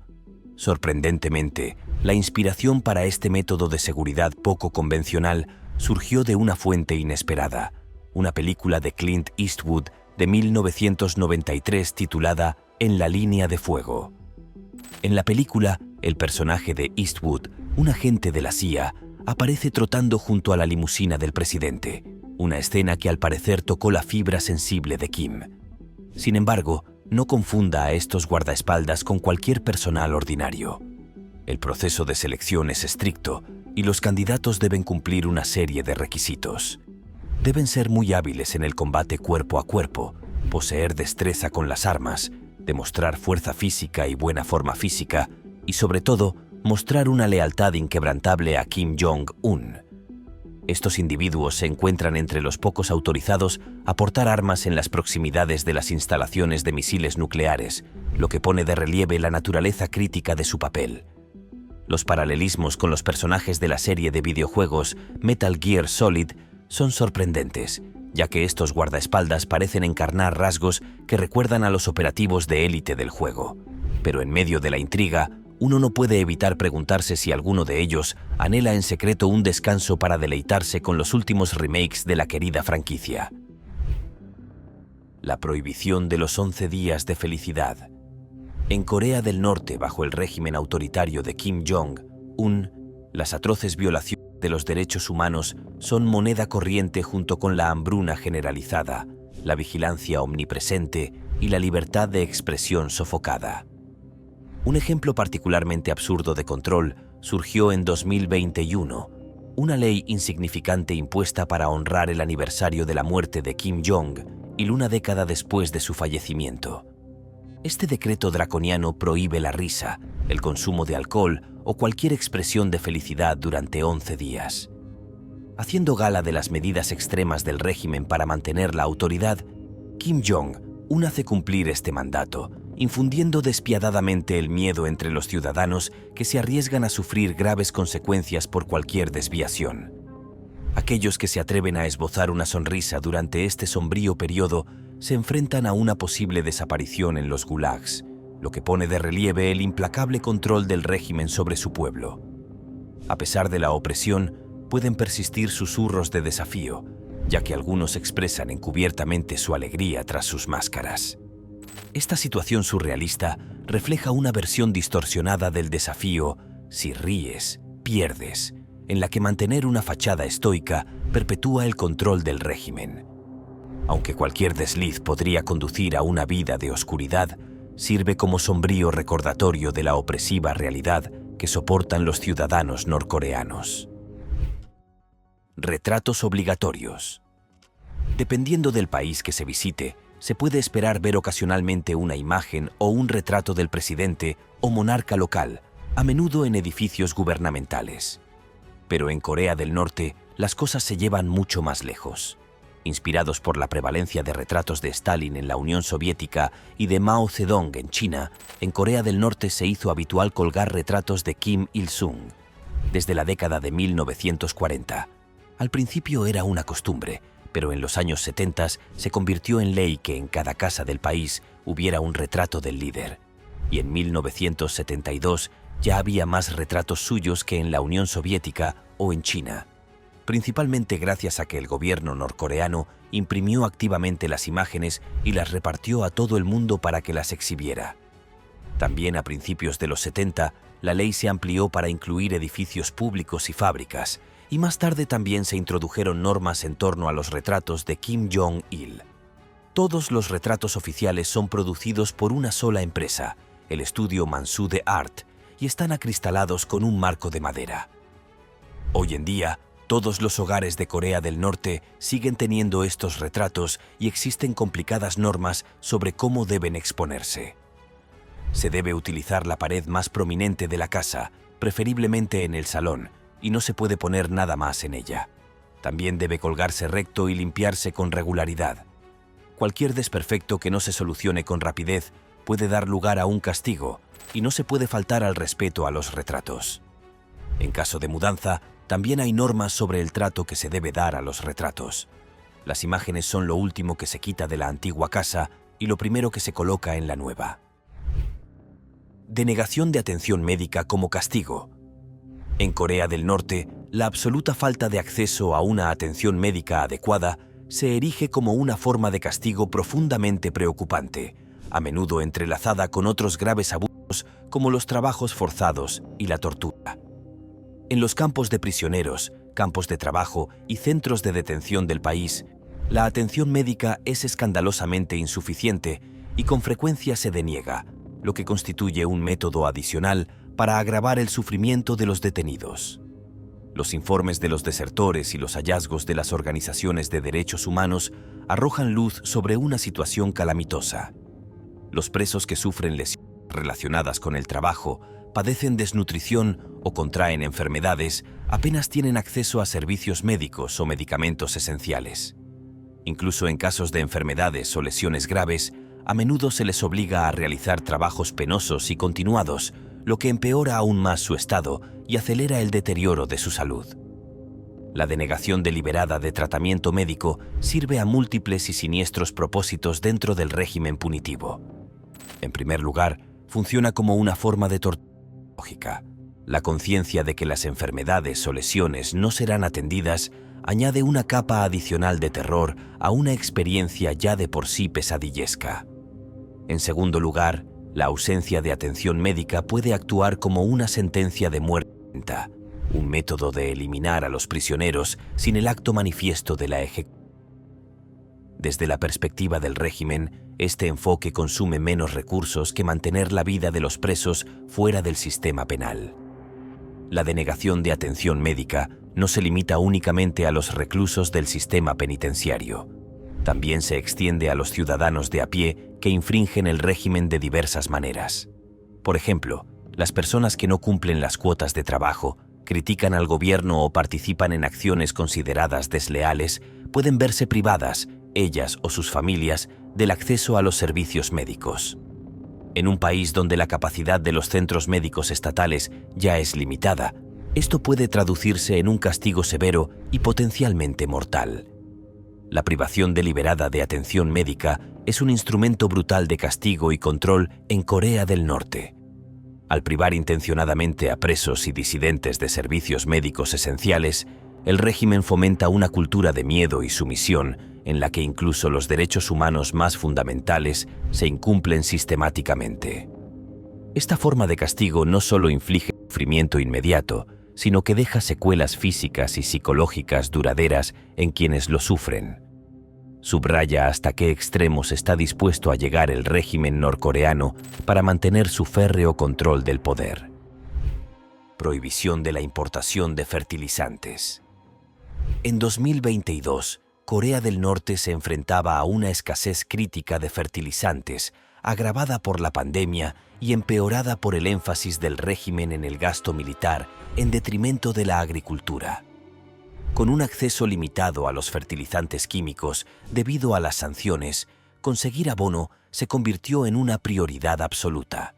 Sorprendentemente, la inspiración para este método de seguridad poco convencional surgió de una fuente inesperada, una película de Clint Eastwood de 1993 titulada En la línea de fuego. En la película, el personaje de Eastwood, un agente de la CIA, aparece trotando junto a la limusina del presidente, una escena que al parecer tocó la fibra sensible de Kim. Sin embargo, no confunda a estos guardaespaldas con cualquier personal ordinario. El proceso de selección es estricto y los candidatos deben cumplir una serie de requisitos. Deben ser muy hábiles en el combate cuerpo a cuerpo, poseer destreza con las armas, demostrar fuerza física y buena forma física y, sobre todo, mostrar una lealtad inquebrantable a Kim Jong-un. Estos individuos se encuentran entre los pocos autorizados a portar armas en las proximidades de las instalaciones de misiles nucleares, lo que pone de relieve la naturaleza crítica de su papel. Los paralelismos con los personajes de la serie de videojuegos Metal Gear Solid son sorprendentes, ya que estos guardaespaldas parecen encarnar rasgos que recuerdan a los operativos de élite del juego. Pero en medio de la intriga, uno no puede evitar preguntarse si alguno de ellos anhela en secreto un descanso para deleitarse con los últimos remakes de la querida franquicia. La prohibición de los 11 días de felicidad. En Corea del Norte, bajo el régimen autoritario de Kim Jong-un, las atroces violaciones de los derechos humanos son moneda corriente junto con la hambruna generalizada, la vigilancia omnipresente y la libertad de expresión sofocada. Un ejemplo particularmente absurdo de control surgió en 2021, una ley insignificante impuesta para honrar el aniversario de la muerte de Kim Jong y una década después de su fallecimiento. Este decreto draconiano prohíbe la risa, el consumo de alcohol o cualquier expresión de felicidad durante 11 días. Haciendo gala de las medidas extremas del régimen para mantener la autoridad, Kim Jong-un hace cumplir este mandato, infundiendo despiadadamente el miedo entre los ciudadanos que se arriesgan a sufrir graves consecuencias por cualquier desviación. Aquellos que se atreven a esbozar una sonrisa durante este sombrío periodo se enfrentan a una posible desaparición en los gulags, lo que pone de relieve el implacable control del régimen sobre su pueblo. A pesar de la opresión, pueden persistir susurros de desafío, ya que algunos expresan encubiertamente su alegría tras sus máscaras. Esta situación surrealista refleja una versión distorsionada del desafío «si ríes, pierdes», en la que mantener una fachada estoica perpetúa el control del régimen. Aunque cualquier desliz podría conducir a una vida de oscuridad, sirve como sombrío recordatorio de la opresiva realidad que soportan los ciudadanos norcoreanos. Retratos obligatorios. Dependiendo del país que se visite, se puede esperar ver ocasionalmente una imagen o un retrato del presidente o monarca local, a menudo en edificios gubernamentales. Pero en Corea del Norte, las cosas se llevan mucho más lejos. Inspirados por la prevalencia de retratos de Stalin en la Unión Soviética y de Mao Zedong en China, en Corea del Norte se hizo habitual colgar retratos de Kim Il-sung desde la década de 1940. Al principio era una costumbre, pero en los años 70 se convirtió en ley que en cada casa del país hubiera un retrato del líder. Y en 1972 ya había más retratos suyos que en la Unión Soviética o en China, principalmente gracias a que el gobierno norcoreano imprimió activamente las imágenes y las repartió a todo el mundo para que las exhibiera. También a principios de los 70, la ley se amplió para incluir edificios públicos y fábricas, y más tarde también se introdujeron normas en torno a los retratos de Kim Jong-il. Todos los retratos oficiales son producidos por una sola empresa, el estudio Mansudae Art, y están acristalados con un marco de madera. Hoy en día, todos los hogares de Corea del Norte siguen teniendo estos retratos y existen complicadas normas sobre cómo deben exponerse. Se debe utilizar la pared más prominente de la casa, preferiblemente en el salón, y no se puede poner nada más en ella. También debe colgarse recto y limpiarse con regularidad. Cualquier desperfecto que no se solucione con rapidez puede dar lugar a un castigo, y no se puede faltar al respeto a los retratos. En caso de mudanza, también hay normas sobre el trato que se debe dar a los retratos. Las imágenes son lo último que se quita de la antigua casa y lo primero que se coloca en la nueva. Denegación de atención médica como castigo. En Corea del Norte, la absoluta falta de acceso a una atención médica adecuada se erige como una forma de castigo profundamente preocupante, a menudo entrelazada con otros graves abusos como los trabajos forzados y la tortura. En los campos de prisioneros, campos de trabajo y centros de detención del país, la atención médica es escandalosamente insuficiente y con frecuencia se deniega, lo que constituye un método adicional para agravar el sufrimiento de los detenidos. Los informes de los desertores y los hallazgos de las organizaciones de derechos humanos arrojan luz sobre una situación calamitosa. Los presos que sufren lesiones relacionadas con el trabajo, padecen desnutrición o contraen enfermedades, apenas tienen acceso a servicios médicos o medicamentos esenciales. Incluso en casos de enfermedades o lesiones graves, a menudo se les obliga a realizar trabajos penosos y continuados, lo que empeora aún más su estado y acelera el deterioro de su salud. La denegación deliberada de tratamiento médico sirve a múltiples y siniestros propósitos dentro del régimen punitivo. En primer lugar, funciona como una forma de tortura psicológica. La conciencia de que las enfermedades o lesiones no serán atendidas añade una capa adicional de terror a una experiencia ya de por sí pesadillesca. En segundo lugar, la ausencia de atención médica puede actuar como una sentencia de muerte lenta, un método de eliminar a los prisioneros sin el acto manifiesto de la ejecución. Desde la perspectiva del régimen, este enfoque consume menos recursos que mantener la vida de los presos fuera del sistema penal. La denegación de atención médica no se limita únicamente a los reclusos del sistema penitenciario. También se extiende a los ciudadanos de a pie que infringen el régimen de diversas maneras. Por ejemplo, las personas que no cumplen las cuotas de trabajo, critican al gobierno o participan en acciones consideradas desleales, pueden verse privadas, ellas o sus familias, del acceso a los servicios médicos. En un país donde la capacidad de los centros médicos estatales ya es limitada, esto puede traducirse en un castigo severo y potencialmente mortal. La privación deliberada de atención médica es un instrumento brutal de castigo y control en Corea del Norte. Al privar intencionadamente a presos y disidentes de servicios médicos esenciales, el régimen fomenta una cultura de miedo y sumisión en la que incluso los derechos humanos más fundamentales se incumplen sistemáticamente. Esta forma de castigo no solo inflige sufrimiento inmediato, sino que deja secuelas físicas y psicológicas duraderas en quienes lo sufren. Subraya hasta qué extremos está dispuesto a llegar el régimen norcoreano para mantener su férreo control del poder. Prohibición de la importación de fertilizantes. En 2022, Corea del Norte se enfrentaba a una escasez crítica de fertilizantes, agravada por la pandemia y empeorada por el énfasis del régimen en el gasto militar en detrimento de la agricultura. Con un acceso limitado a los fertilizantes químicos debido a las sanciones, conseguir abono se convirtió en una prioridad absoluta.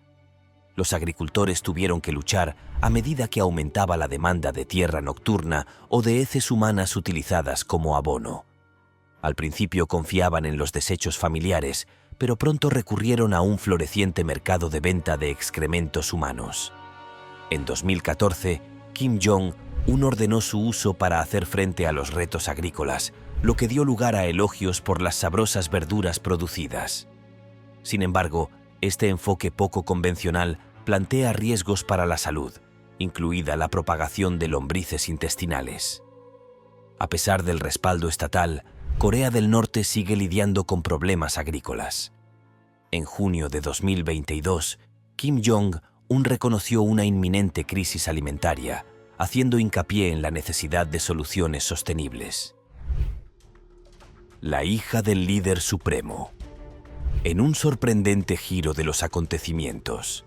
Los agricultores tuvieron que luchar a medida que aumentaba la demanda de tierra nocturna o de heces humanas utilizadas como abono. Al principio confiaban en los desechos familiares, pero pronto recurrieron a un floreciente mercado de venta de excrementos humanos. En 2014, Kim Jong-un ordenó su uso para hacer frente a los retos agrícolas, lo que dio lugar a elogios por las sabrosas verduras producidas. Sin embargo, este enfoque poco convencional plantea riesgos para la salud, incluida la propagación de lombrices intestinales. A pesar del respaldo estatal, Corea del Norte sigue lidiando con problemas agrícolas. En junio de 2022, Kim Jong-un reconoció una inminente crisis alimentaria, haciendo hincapié en la necesidad de soluciones sostenibles. La hija del líder supremo. En un sorprendente giro de los acontecimientos,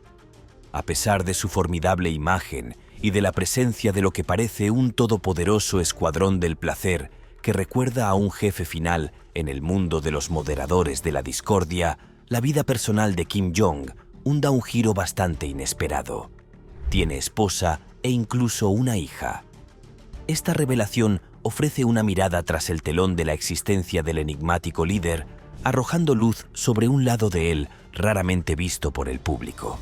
a pesar de su formidable imagen y de la presencia de lo que parece un todopoderoso escuadrón del placer que recuerda a un jefe final en el mundo de los moderadores de la discordia, la vida personal de Kim Jong-un da un giro bastante inesperado. Tiene esposa e incluso una hija. Esta revelación ofrece una mirada tras el telón de la existencia del enigmático líder, arrojando luz sobre un lado de él raramente visto por el público.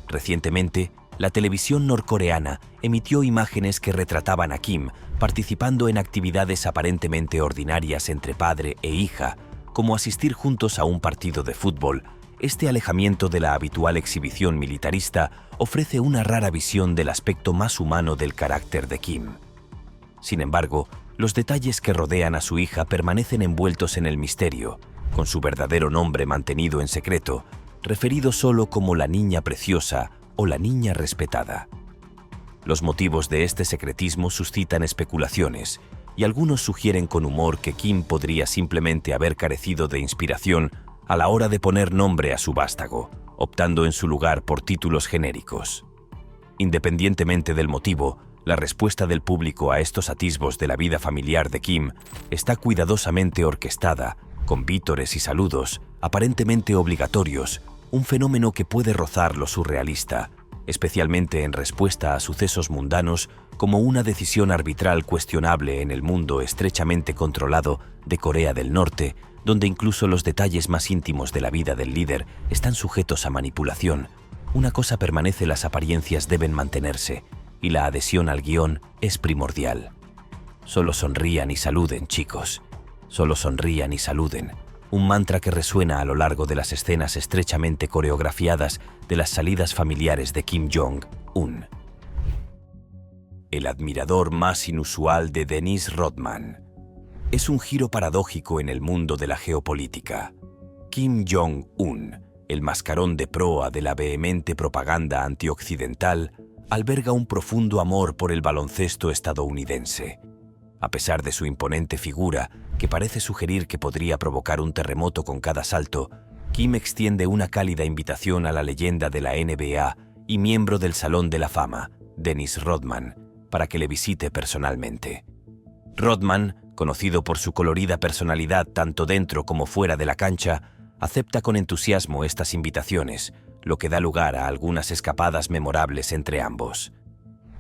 Recientemente, la televisión norcoreana emitió imágenes que retrataban a Kim participando en actividades aparentemente ordinarias entre padre e hija, como asistir juntos a un partido de fútbol. Este alejamiento de la habitual exhibición militarista ofrece una rara visión del aspecto más humano del carácter de Kim. Sin embargo, los detalles que rodean a su hija permanecen envueltos en el misterio, con su verdadero nombre mantenido en secreto, referido solo como la niña preciosa o la niña respetada. Los motivos de este secretismo suscitan especulaciones, y algunos sugieren con humor que Kim podría simplemente haber carecido de inspiración a la hora de poner nombre a su vástago, optando en su lugar por títulos genéricos. Independientemente del motivo, la respuesta del público a estos atisbos de la vida familiar de Kim está cuidadosamente orquestada, con vítores y saludos, aparentemente obligatorios, un fenómeno que puede rozar lo surrealista, especialmente en respuesta a sucesos mundanos como una decisión arbitral cuestionable en el mundo estrechamente controlado de Corea del Norte, donde incluso los detalles más íntimos de la vida del líder están sujetos a manipulación. Una cosa permanece: las apariencias deben mantenerse, y la adhesión al guión es primordial. Solo sonrían y saluden, chicos. Solo sonrían y saluden. Un mantra que resuena a lo largo de las escenas estrechamente coreografiadas de las salidas familiares de Kim Jong-un. El admirador más inusual de Dennis Rodman. Es un giro paradójico en el mundo de la geopolítica. Kim Jong-un, el mascarón de proa de la vehemente propaganda antioccidental, alberga un profundo amor por el baloncesto estadounidense. A pesar de su imponente figura, que parece sugerir que podría provocar un terremoto con cada salto, Kim extiende una cálida invitación a la leyenda de la NBA y miembro del Salón de la Fama, Dennis Rodman, para que le visite personalmente. Rodman, conocido por su colorida personalidad tanto dentro como fuera de la cancha, acepta con entusiasmo estas invitaciones, lo que da lugar a algunas escapadas memorables entre ambos.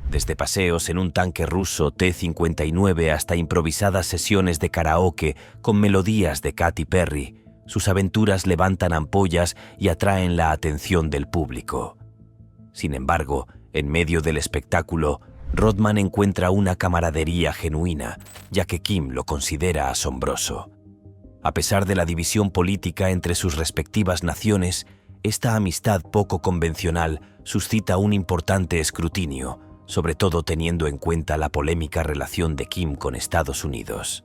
Desde paseos en un tanque ruso T-59 hasta improvisadas sesiones de karaoke con melodías de Katy Perry, sus aventuras levantan ampollas y atraen la atención del público. Sin embargo, en medio del espectáculo, Rodman encuentra una camaradería genuina, ya que Kim lo considera asombroso. A pesar de la división política entre sus respectivas naciones, esta amistad poco convencional suscita un importante escrutinio, sobre todo teniendo en cuenta la polémica relación de Kim con Estados Unidos.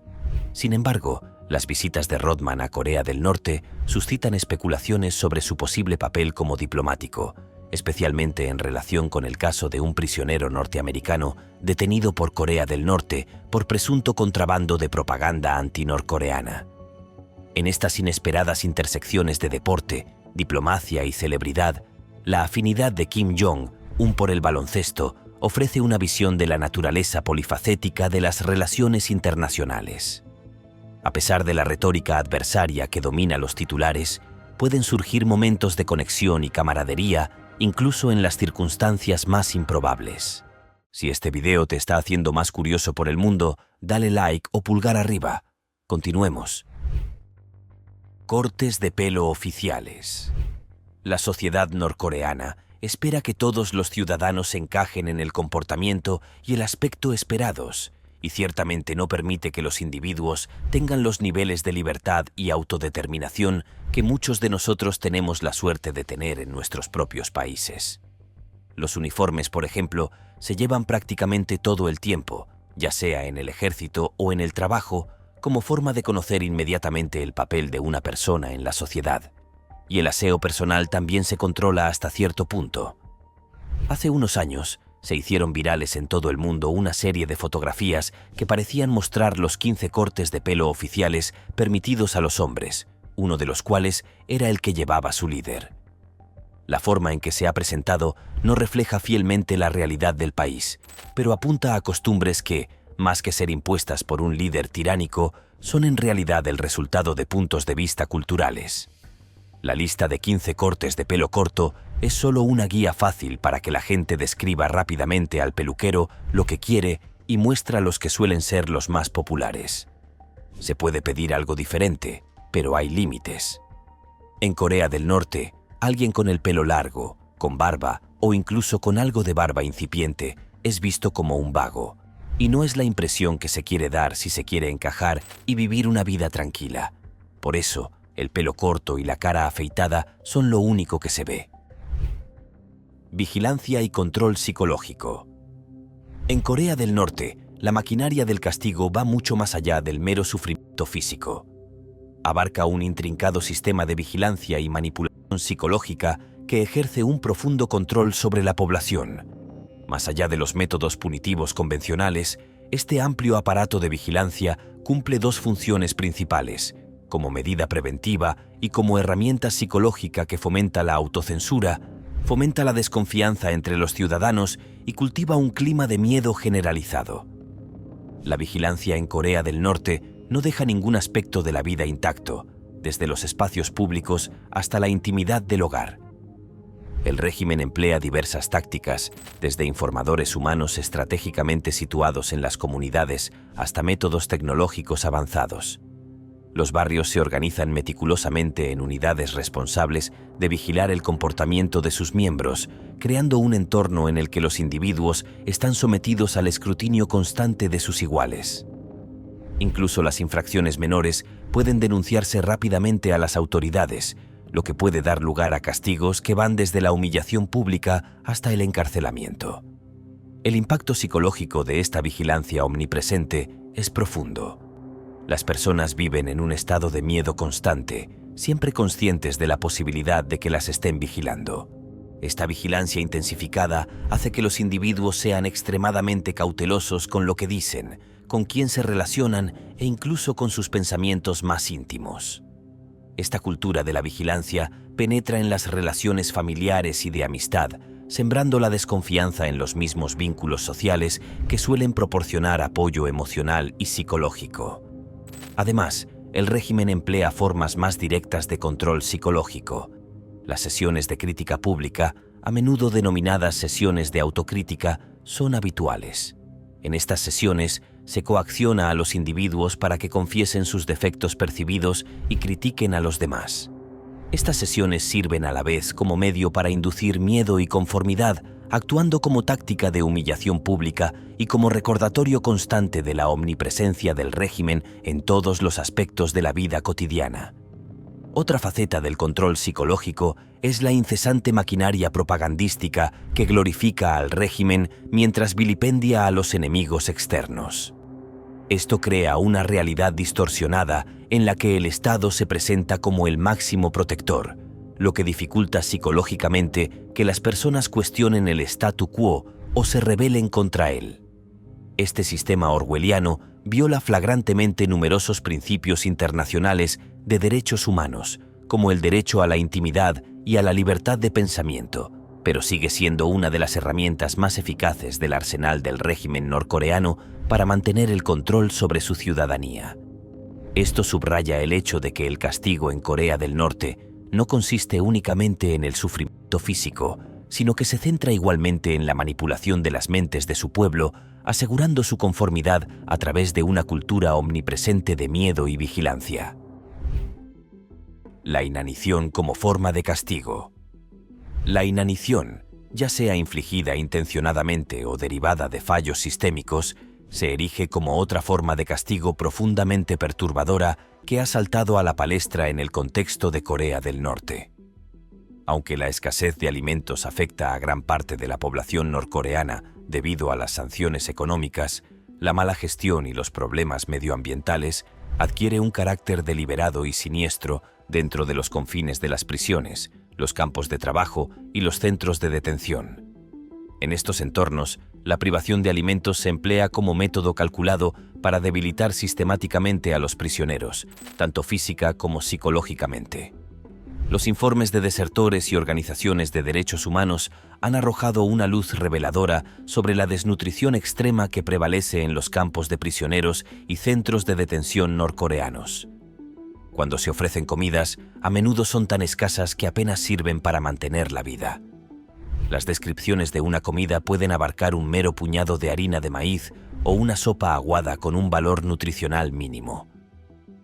Sin embargo, las visitas de Rodman a Corea del Norte suscitan especulaciones sobre su posible papel como diplomático, especialmente en relación con el caso de un prisionero norteamericano detenido por Corea del Norte por presunto contrabando de propaganda antinorcoreana. En estas inesperadas intersecciones de deporte, diplomacia y celebridad, la afinidad de Kim Jong-un por el baloncesto ofrece una visión de la naturaleza polifacética de las relaciones internacionales. A pesar de la retórica adversaria que domina los titulares, pueden surgir momentos de conexión y camaradería incluso en las circunstancias más improbables. Si este video te está haciendo más curioso por el mundo, dale like o pulgar arriba. Continuemos. Cortes de pelo oficiales. La sociedad norcoreana espera que todos los ciudadanos encajen en el comportamiento y el aspecto esperados, y ciertamente no permite que los individuos tengan los niveles de libertad y autodeterminación que muchos de nosotros tenemos la suerte de tener en nuestros propios países. Los uniformes, por ejemplo, se llevan prácticamente todo el tiempo, ya sea en el ejército o en el trabajo, como forma de conocer inmediatamente el papel de una persona en la sociedad. Y el aseo personal también se controla hasta cierto punto. Hace unos años, se hicieron virales en todo el mundo una serie de fotografías que parecían mostrar los 15 cortes de pelo oficiales permitidos a los hombres, uno de los cuales era el que llevaba su líder. La forma en que se ha presentado no refleja fielmente la realidad del país, pero apunta a costumbres que, más que ser impuestas por un líder tiránico, son en realidad el resultado de puntos de vista culturales. La lista de 15 cortes de pelo corto es solo una guía fácil para que la gente describa rápidamente al peluquero lo que quiere y muestra los que suelen ser los más populares. Se puede pedir algo diferente, pero hay límites. En Corea del Norte, alguien con el pelo largo, con barba o incluso con algo de barba incipiente, es visto como un vago. Y no es la impresión que se quiere dar si se quiere encajar y vivir una vida tranquila. Por eso, el pelo corto y la cara afeitada son lo único que se ve. Vigilancia y control psicológico. En Corea del Norte, la maquinaria del castigo va mucho más allá del mero sufrimiento físico. Abarca un intrincado sistema de vigilancia y manipulación psicológica que ejerce un profundo control sobre la población. Más allá de los métodos punitivos convencionales, este amplio aparato de vigilancia cumple dos funciones principales, como medida preventiva y como herramienta psicológica que fomenta la autocensura, fomenta la desconfianza entre los ciudadanos y cultiva un clima de miedo generalizado. La vigilancia en Corea del Norte no deja ningún aspecto de la vida intacto, desde los espacios públicos hasta la intimidad del hogar. El régimen emplea diversas tácticas, desde informadores humanos estratégicamente situados en las comunidades hasta métodos tecnológicos avanzados. Los barrios se organizan meticulosamente en unidades responsables de vigilar el comportamiento de sus miembros, creando un entorno en el que los individuos están sometidos al escrutinio constante de sus iguales. Incluso las infracciones menores pueden denunciarse rápidamente a las autoridades, lo que puede dar lugar a castigos que van desde la humillación pública hasta el encarcelamiento. El impacto psicológico de esta vigilancia omnipresente es profundo. Las personas viven en un estado de miedo constante, siempre conscientes de la posibilidad de que las estén vigilando. Esta vigilancia intensificada hace que los individuos sean extremadamente cautelosos con lo que dicen, con quién se relacionan e incluso con sus pensamientos más íntimos. Esta cultura de la vigilancia penetra en las relaciones familiares y de amistad, sembrando la desconfianza en los mismos vínculos sociales que suelen proporcionar apoyo emocional y psicológico. Además, el régimen emplea formas más directas de control psicológico. Las sesiones de crítica pública, a menudo denominadas sesiones de autocrítica, son habituales. En estas sesiones se coacciona a los individuos para que confiesen sus defectos percibidos y critiquen a los demás. Estas sesiones sirven a la vez como medio para inducir miedo y conformidad, actuando como táctica de humillación pública y como recordatorio constante de la omnipresencia del régimen en todos los aspectos de la vida cotidiana. Otra faceta del control psicológico es la incesante maquinaria propagandística que glorifica al régimen mientras vilipendia a los enemigos externos. Esto crea una realidad distorsionada en la que el Estado se presenta como el máximo protector, lo que dificulta psicológicamente que las personas cuestionen el statu quo o se rebelen contra él. Este sistema orwelliano viola flagrantemente numerosos principios internacionales de derechos humanos, como el derecho a la intimidad y a la libertad de pensamiento, pero sigue siendo una de las herramientas más eficaces del arsenal del régimen norcoreano para mantener el control sobre su ciudadanía. Esto subraya el hecho de que el castigo en Corea del Norte no consiste únicamente en el sufrimiento físico, sino que se centra igualmente en la manipulación de las mentes de su pueblo, asegurando su conformidad a través de una cultura omnipresente de miedo y vigilancia. La inanición como forma de castigo. La inanición, ya sea infligida intencionadamente o derivada de fallos sistémicos, se erige como otra forma de castigo profundamente perturbadora que ha saltado a la palestra en el contexto de Corea del Norte. Aunque la escasez de alimentos afecta a gran parte de la población norcoreana debido a las sanciones económicas, la mala gestión y los problemas medioambientales adquiere un carácter deliberado y siniestro dentro de los confines de las prisiones, los campos de trabajo y los centros de detención. En estos entornos, la privación de alimentos se emplea como método calculado para debilitar sistemáticamente a los prisioneros, tanto física como psicológicamente. Los informes de desertores y organizaciones de derechos humanos han arrojado una luz reveladora sobre la desnutrición extrema que prevalece en los campos de prisioneros y centros de detención norcoreanos. Cuando se ofrecen comidas, a menudo son tan escasas que apenas sirven para mantener la vida. Las descripciones de una comida pueden abarcar un mero puñado de harina de maíz o una sopa aguada con un valor nutricional mínimo.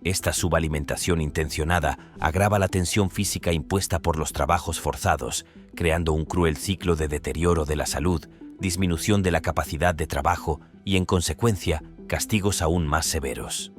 Esta subalimentación intencionada agrava la tensión física impuesta por los trabajos forzados, creando un cruel ciclo de deterioro de la salud, disminución de la capacidad de trabajo y, en consecuencia, castigos aún más severos.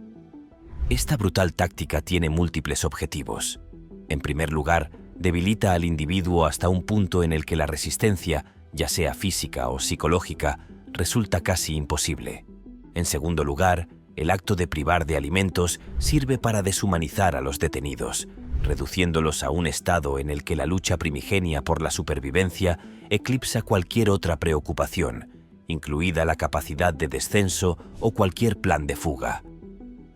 Esta brutal táctica tiene múltiples objetivos. En primer lugar, debilita al individuo hasta un punto en el que la resistencia, ya sea física o psicológica, resulta casi imposible. En segundo lugar, el acto de privar de alimentos sirve para deshumanizar a los detenidos, reduciéndolos a un estado en el que la lucha primigenia por la supervivencia eclipsa cualquier otra preocupación, incluida la capacidad de descenso o cualquier plan de fuga.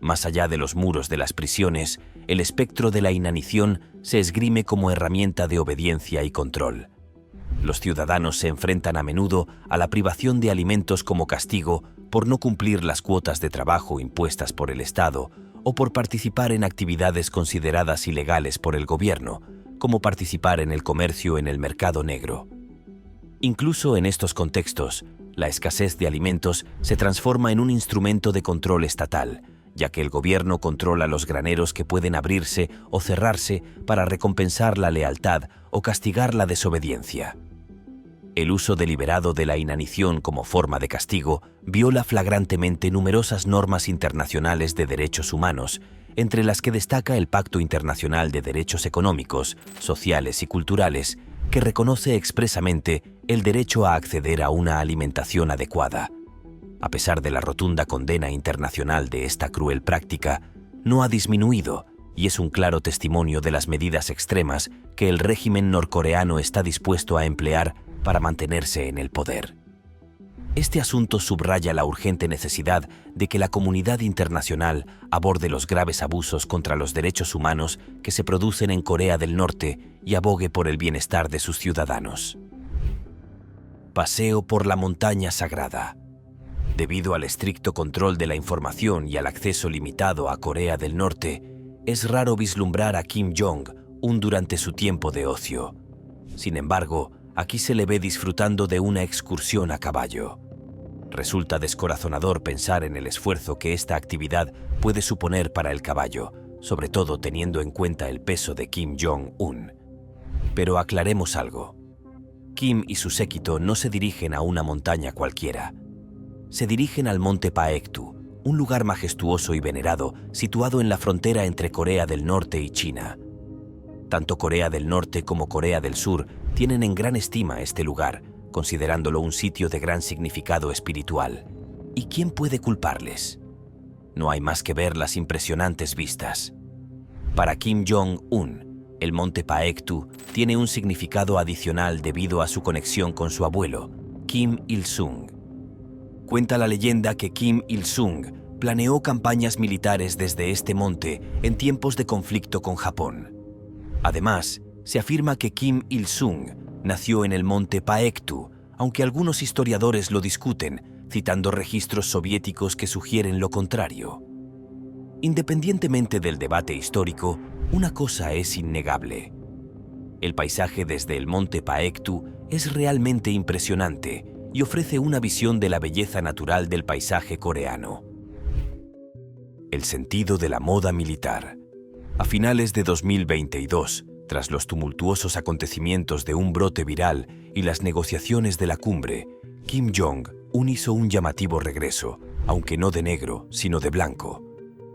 Más allá de los muros de las prisiones, el espectro de la inanición se esgrime como herramienta de obediencia y control. Los ciudadanos se enfrentan a menudo a la privación de alimentos como castigo por no cumplir las cuotas de trabajo impuestas por el Estado o por participar en actividades consideradas ilegales por el gobierno, como participar en el comercio en el mercado negro. Incluso en estos contextos, la escasez de alimentos se transforma en un instrumento de control estatal, ya que el gobierno controla los graneros que pueden abrirse o cerrarse para recompensar la lealtad o castigar la desobediencia. El uso deliberado de la inanición como forma de castigo viola flagrantemente numerosas normas internacionales de derechos humanos, entre las que destaca el Pacto Internacional de Derechos Económicos, Sociales y Culturales, que reconoce expresamente el derecho a acceder a una alimentación adecuada. A pesar de la rotunda condena internacional de esta cruel práctica, no ha disminuido y es un claro testimonio de las medidas extremas que el régimen norcoreano está dispuesto a emplear para mantenerse en el poder. Este asunto subraya la urgente necesidad de que la comunidad internacional aborde los graves abusos contra los derechos humanos que se producen en Corea del Norte y abogue por el bienestar de sus ciudadanos. Paseo por la montaña sagrada. Debido al estricto control de la información y al acceso limitado a Corea del Norte, es raro vislumbrar a Kim Jong-un durante su tiempo de ocio. Sin embargo, aquí se le ve disfrutando de una excursión a caballo. Resulta descorazonador pensar en el esfuerzo que esta actividad puede suponer para el caballo, sobre todo teniendo en cuenta el peso de Kim Jong-un. Pero aclaremos algo. Kim y su séquito no se dirigen a una montaña cualquiera. Se dirigen al monte Paektu, un lugar majestuoso y venerado situado en la frontera entre Corea del Norte y China. Tanto Corea del Norte como Corea del Sur tienen en gran estima este lugar, considerándolo un sitio de gran significado espiritual. ¿Y quién puede culparles? No hay más que ver las impresionantes vistas. Para Kim Jong-un, el monte Paektu tiene un significado adicional debido a su conexión con su abuelo, Kim Il-sung. Cuenta la leyenda que Kim Il-sung planeó campañas militares desde este monte en tiempos de conflicto con Japón. Además, se afirma que Kim Il-sung nació en el monte Paektu, aunque algunos historiadores lo discuten, citando registros soviéticos que sugieren lo contrario. Independientemente del debate histórico, una cosa es innegable. El paisaje desde el monte Paektu es realmente impresionante y ofrece una visión de la belleza natural del paisaje coreano. El sentido de la moda militar. A finales de 2022, tras los tumultuosos acontecimientos de un brote viral y las negociaciones de la cumbre, Kim Jong-un hizo un llamativo regreso, aunque no de negro, sino de blanco.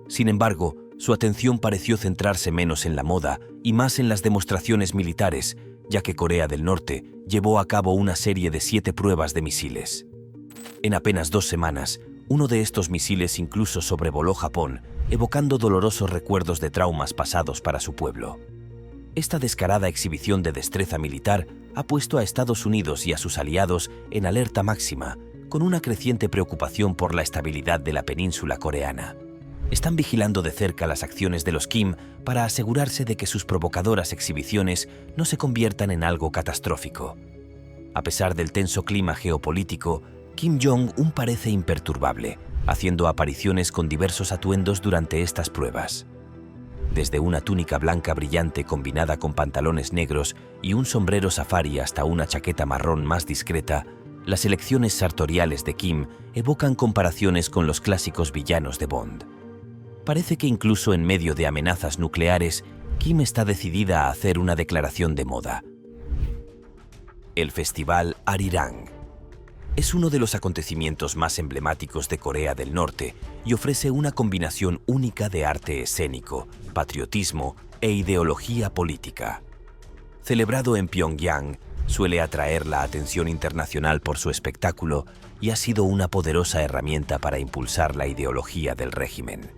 Sin embargo, su atención pareció centrarse menos en la moda y más en las demostraciones militares, ya que Corea del Norte llevó a cabo una serie de 7 pruebas de misiles. En apenas 2 semanas, uno de estos misiles incluso sobrevoló Japón, evocando dolorosos recuerdos de traumas pasados para su pueblo. Esta descarada exhibición de destreza militar ha puesto a Estados Unidos y a sus aliados en alerta máxima, con una creciente preocupación por la estabilidad de la península coreana. Están vigilando de cerca las acciones de los Kim para asegurarse de que sus provocadoras exhibiciones no se conviertan en algo catastrófico. A pesar del tenso clima geopolítico, Kim Jong-un parece imperturbable, haciendo apariciones con diversos atuendos durante estas pruebas. Desde una túnica blanca brillante combinada con pantalones negros y un sombrero safari hasta una chaqueta marrón más discreta, las elecciones sartoriales de Kim evocan comparaciones con los clásicos villanos de Bond. Parece que incluso en medio de amenazas nucleares, Kim está decidida a hacer una declaración de moda. El Festival Arirang. Es uno de los acontecimientos más emblemáticos de Corea del Norte y ofrece una combinación única de arte escénico, patriotismo e ideología política. Celebrado en Pyongyang, suele atraer la atención internacional por su espectáculo y ha sido una poderosa herramienta para impulsar la ideología del régimen.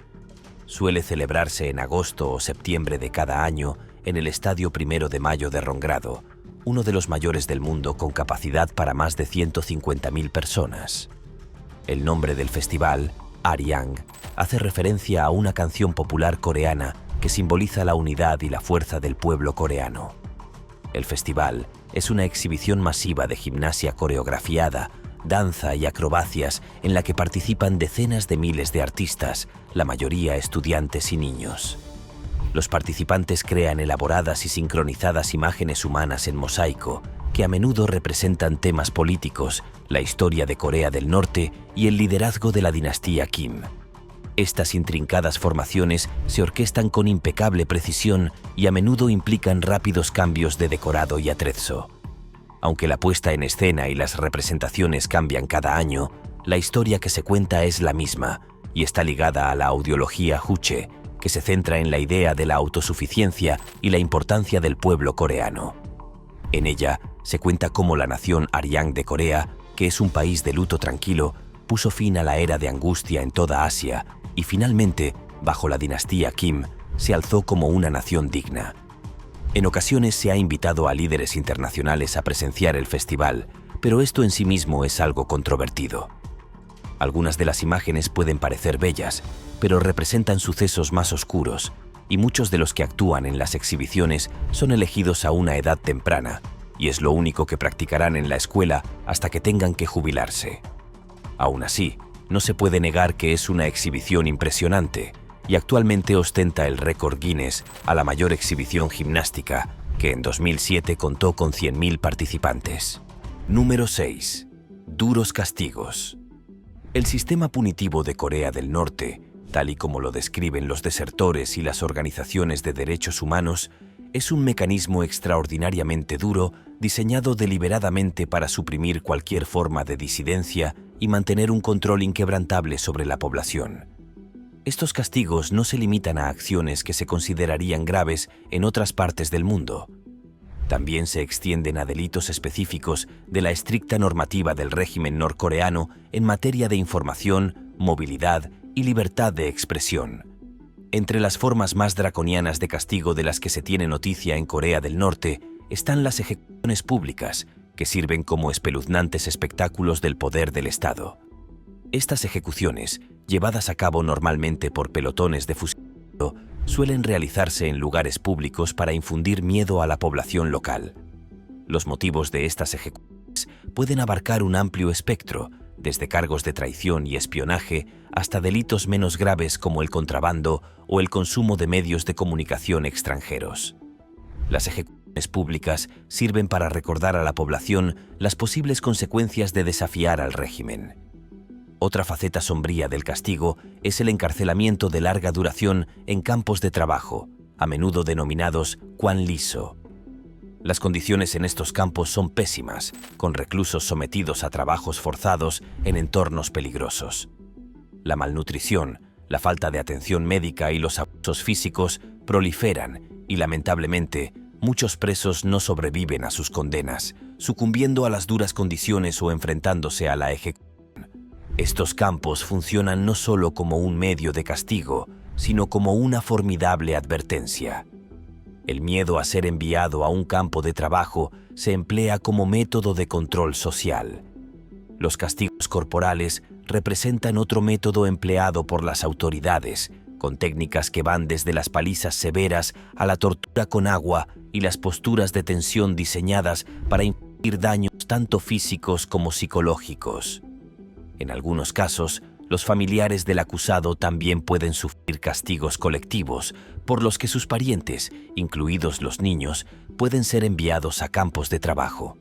Suele celebrarse en agosto o septiembre de cada año en el Estadio 1 de Mayo de Rongrado, uno de los mayores del mundo con capacidad para más de 150.000 personas. El nombre del festival, Arirang, hace referencia a una canción popular coreana que simboliza la unidad y la fuerza del pueblo coreano. El festival es una exhibición masiva de gimnasia coreografiada, danza y acrobacias en la que participan decenas de miles de artistas, la mayoría estudiantes y niños. Los participantes crean elaboradas y sincronizadas imágenes humanas en mosaico, que a menudo representan temas políticos, la historia de Corea del Norte y el liderazgo de la dinastía Kim. Estas intrincadas formaciones se orquestan con impecable precisión y a menudo implican rápidos cambios de decorado y atrezzo. Aunque la puesta en escena y las representaciones cambian cada año, la historia que se cuenta es la misma y está ligada a la audiología Juche, que se centra en la idea de la autosuficiencia y la importancia del pueblo coreano. En ella se cuenta cómo la nación Arirang de Corea, que es un país de luto tranquilo, puso fin a la era de angustia en toda Asia y finalmente, bajo la dinastía Kim, se alzó como una nación digna. En ocasiones se ha invitado a líderes internacionales a presenciar el festival, pero esto en sí mismo es algo controvertido. Algunas de las imágenes pueden parecer bellas, pero representan sucesos más oscuros, y muchos de los que actúan en las exhibiciones son elegidos a una edad temprana, y es lo único que practicarán en la escuela hasta que tengan que jubilarse. Aún así, no se puede negar que es una exhibición impresionante, y actualmente ostenta el récord Guinness a la mayor exhibición gimnástica, que en 2007 contó con 100.000 participantes. Número 6. Duros castigos. El sistema punitivo de Corea del Norte, tal y como lo describen los desertores y las organizaciones de derechos humanos, es un mecanismo extraordinariamente duro diseñado deliberadamente para suprimir cualquier forma de disidencia y mantener un control inquebrantable sobre la población. Estos castigos no se limitan a acciones que se considerarían graves en otras partes del mundo. También se extienden a delitos específicos de la estricta normativa del régimen norcoreano en materia de información, movilidad y libertad de expresión. Entre las formas más draconianas de castigo de las que se tiene noticia en Corea del Norte están las ejecuciones públicas, que sirven como espeluznantes espectáculos del poder del Estado. Estas ejecuciones, llevadas a cabo normalmente por pelotones de fusilamiento, suelen realizarse en lugares públicos para infundir miedo a la población local. Los motivos de estas ejecuciones pueden abarcar un amplio espectro, desde cargos de traición y espionaje hasta delitos menos graves como el contrabando o el consumo de medios de comunicación extranjeros. Las ejecuciones públicas sirven para recordar a la población las posibles consecuencias de desafiar al régimen. Otra faceta sombría del castigo es el encarcelamiento de larga duración en campos de trabajo, a menudo denominados Kwanliso. Las condiciones en estos campos son pésimas, con reclusos sometidos a trabajos forzados en entornos peligrosos. La malnutrición, la falta de atención médica y los abusos físicos proliferan y, lamentablemente, muchos presos no sobreviven a sus condenas, sucumbiendo a las duras condiciones o enfrentándose a la ejecución. Estos campos funcionan no solo como un medio de castigo, sino como una formidable advertencia. El miedo a ser enviado a un campo de trabajo se emplea como método de control social. Los castigos corporales representan otro método empleado por las autoridades, con técnicas que van desde las palizas severas a la tortura con agua y las posturas de tensión diseñadas para infligir daños tanto físicos como psicológicos. En algunos casos, los familiares del acusado también pueden sufrir castigos colectivos, por los que sus parientes, incluidos los niños, pueden ser enviados a campos de trabajo,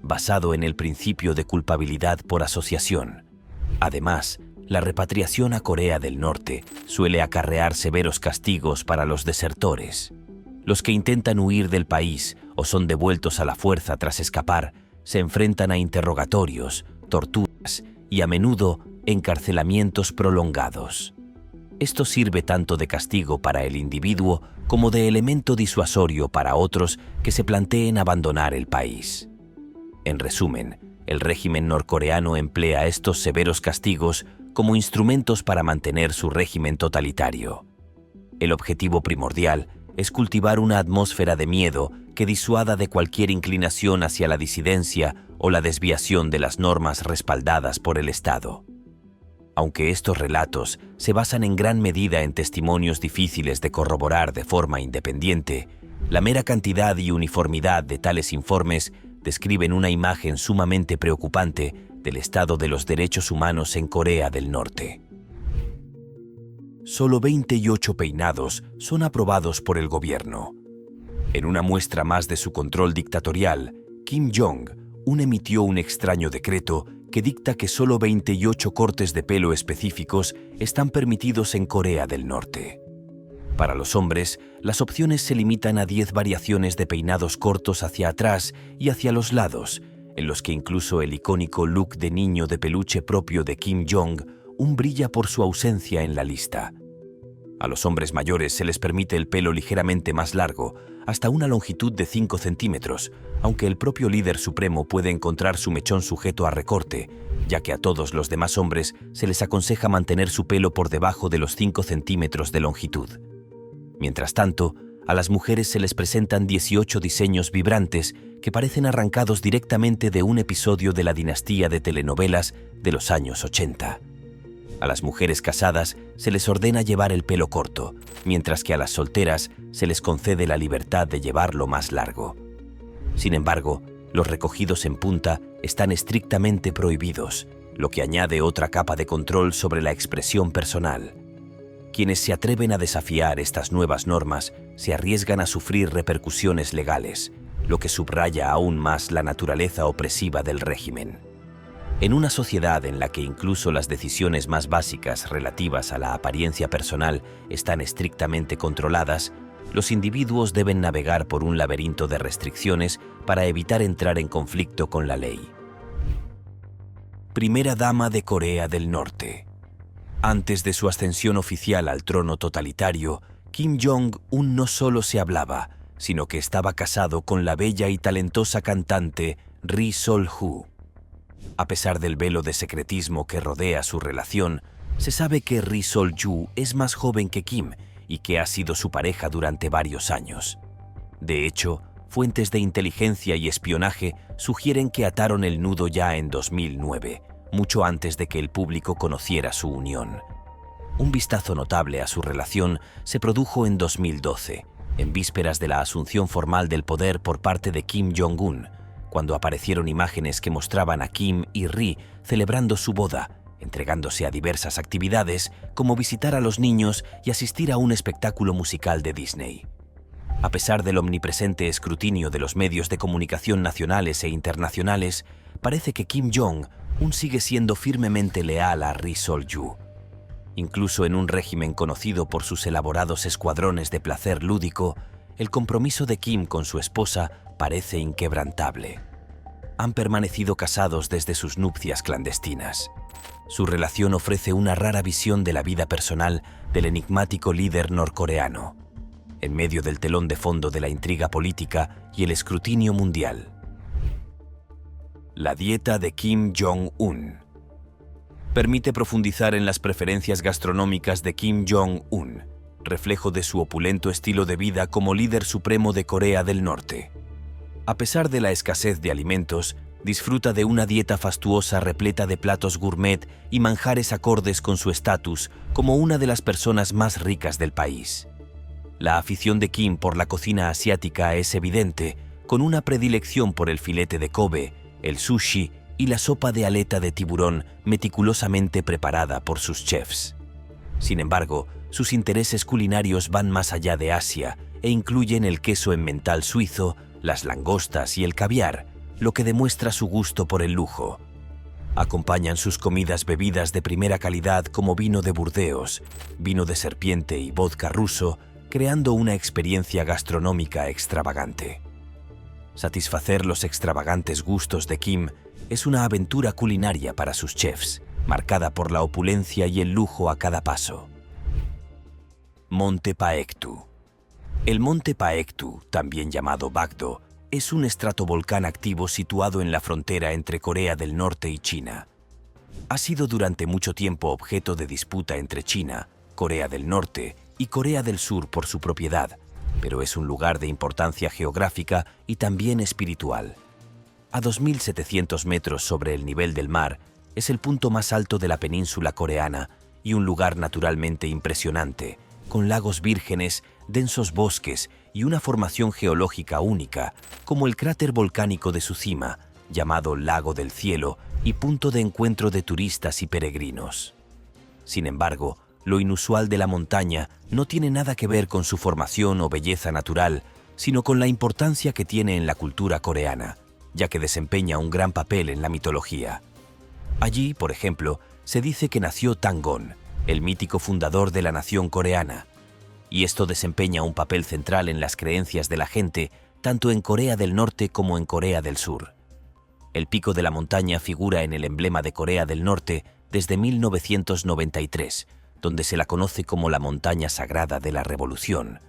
basado en el principio de culpabilidad por asociación. Además, la repatriación a Corea del Norte suele acarrear severos castigos para los desertores. Los que intentan huir del país o son devueltos a la fuerza tras escapar se enfrentan a interrogatorios, torturas y a menudo encarcelamientos prolongados. Esto sirve tanto de castigo para el individuo como de elemento disuasorio para otros que se planteen abandonar el país. En resumen, el régimen norcoreano emplea estos severos castigos como instrumentos para mantener su régimen totalitario. El objetivo primordial es cultivar una atmósfera de miedo que disuada de cualquier inclinación hacia la disidencia o la desviación de las normas respaldadas por el Estado. Aunque estos relatos se basan en gran medida en testimonios difíciles de corroborar de forma independiente, la mera cantidad y uniformidad de tales informes describen una imagen sumamente preocupante del estado de los derechos humanos en Corea del Norte. Solo 28 peinados son aprobados por el gobierno. En una muestra más de su control dictatorial, Kim Jong-un emitió un extraño decreto que dicta que solo 28 cortes de pelo específicos están permitidos en Corea del Norte. Para los hombres, las opciones se limitan a 10 variaciones de peinados cortos hacia atrás y hacia los lados, en los que incluso el icónico look de niño de peluche propio de Kim Jong-un brilla por su ausencia en la lista. A los hombres mayores se les permite el pelo ligeramente más largo, hasta una longitud de 5 centímetros, aunque el propio líder supremo puede encontrar su mechón sujeto a recorte, ya que a todos los demás hombres se les aconseja mantener su pelo por debajo de los 5 centímetros de longitud. Mientras tanto, a las mujeres se les presentan 18 diseños vibrantes que parecen arrancados directamente de un episodio de la dinastía de telenovelas de los años 80. A las mujeres casadas se les ordena llevar el pelo corto, mientras que a las solteras se les concede la libertad de llevarlo más largo. Sin embargo, los recogidos en punta están estrictamente prohibidos, lo que añade otra capa de control sobre la expresión personal. Quienes se atreven a desafiar estas nuevas normas se arriesgan a sufrir repercusiones legales, lo que subraya aún más la naturaleza opresiva del régimen. En una sociedad en la que incluso las decisiones más básicas relativas a la apariencia personal están estrictamente controladas, los individuos deben navegar por un laberinto de restricciones para evitar entrar en conflicto con la ley. Primera dama de Corea del Norte. Antes de su ascensión oficial al trono totalitario, Kim Jong-un no solo se hablaba, sino que estaba casado con la bella y talentosa cantante Ri Sol-ju. A pesar del velo de secretismo que rodea su relación, se sabe que Ri Sol-ju es más joven que Kim y que ha sido su pareja durante varios años. De hecho, fuentes de inteligencia y espionaje sugieren que ataron el nudo ya en 2009, mucho antes de que el público conociera su unión. Un vistazo notable a su relación se produjo en 2012, en vísperas de la asunción formal del poder por parte de Kim Jong-un, cuando aparecieron imágenes que mostraban a Kim y Ri celebrando su boda, entregándose a diversas actividades como visitar a los niños y asistir a un espectáculo musical de Disney. A pesar del omnipresente escrutinio de los medios de comunicación nacionales e internacionales, parece que Kim Jong-un sigue siendo firmemente leal a Ri Sol-ju. Incluso en un régimen conocido por sus elaborados escuadrones de placer lúdico, el compromiso de Kim con su esposa parece inquebrantable. Han permanecido casados desde sus nupcias clandestinas. Su relación ofrece una rara visión de la vida personal del enigmático líder norcoreano, en medio del telón de fondo de la intriga política y el escrutinio mundial. La dieta de Kim Jong-un. Permite profundizar en las preferencias gastronómicas de Kim Jong-un, reflejo de su opulento estilo de vida como líder supremo de Corea del Norte. A pesar de la escasez de alimentos, disfruta de una dieta fastuosa repleta de platos gourmet y manjares acordes con su estatus como una de las personas más ricas del país. La afición de Kim por la cocina asiática es evidente, con una predilección por el filete de Kobe, el sushi y la sopa de aleta de tiburón meticulosamente preparada por sus chefs. Sin embargo, sus intereses culinarios van más allá de Asia e incluyen el queso emmental suizo, las langostas y el caviar, lo que demuestra su gusto por el lujo. Acompañan sus comidas bebidas de primera calidad como vino de Burdeos, vino de serpiente y vodka ruso, creando una experiencia gastronómica extravagante. Satisfacer los extravagantes gustos de Kim es una aventura culinaria para sus chefs, marcada por la opulencia y el lujo a cada paso. Monte Paektu. El Monte Paektu, también llamado Bagdo, es un estratovolcán activo situado en la frontera entre Corea del Norte y China. Ha sido durante mucho tiempo objeto de disputa entre China, Corea del Norte y Corea del Sur por su propiedad, pero es un lugar de importancia geográfica y también espiritual. A 2.700 metros sobre el nivel del mar, es el punto más alto de la península coreana y un lugar naturalmente impresionante, con lagos vírgenes, densos bosques y una formación geológica única, como el cráter volcánico de su cima, llamado Lago del Cielo y punto de encuentro de turistas y peregrinos. Sin embargo, lo inusual de la montaña no tiene nada que ver con su formación o belleza natural, sino con la importancia que tiene en la cultura coreana, ya que desempeña un gran papel en la mitología. Allí, por ejemplo, se dice que nació Tangon, el mítico fundador de la nación coreana, y esto desempeña un papel central en las creencias de la gente, tanto en Corea del Norte como en Corea del Sur. El pico de la montaña figura en el emblema de Corea del Norte desde 1993, donde se la conoce como la montaña sagrada de la revolución.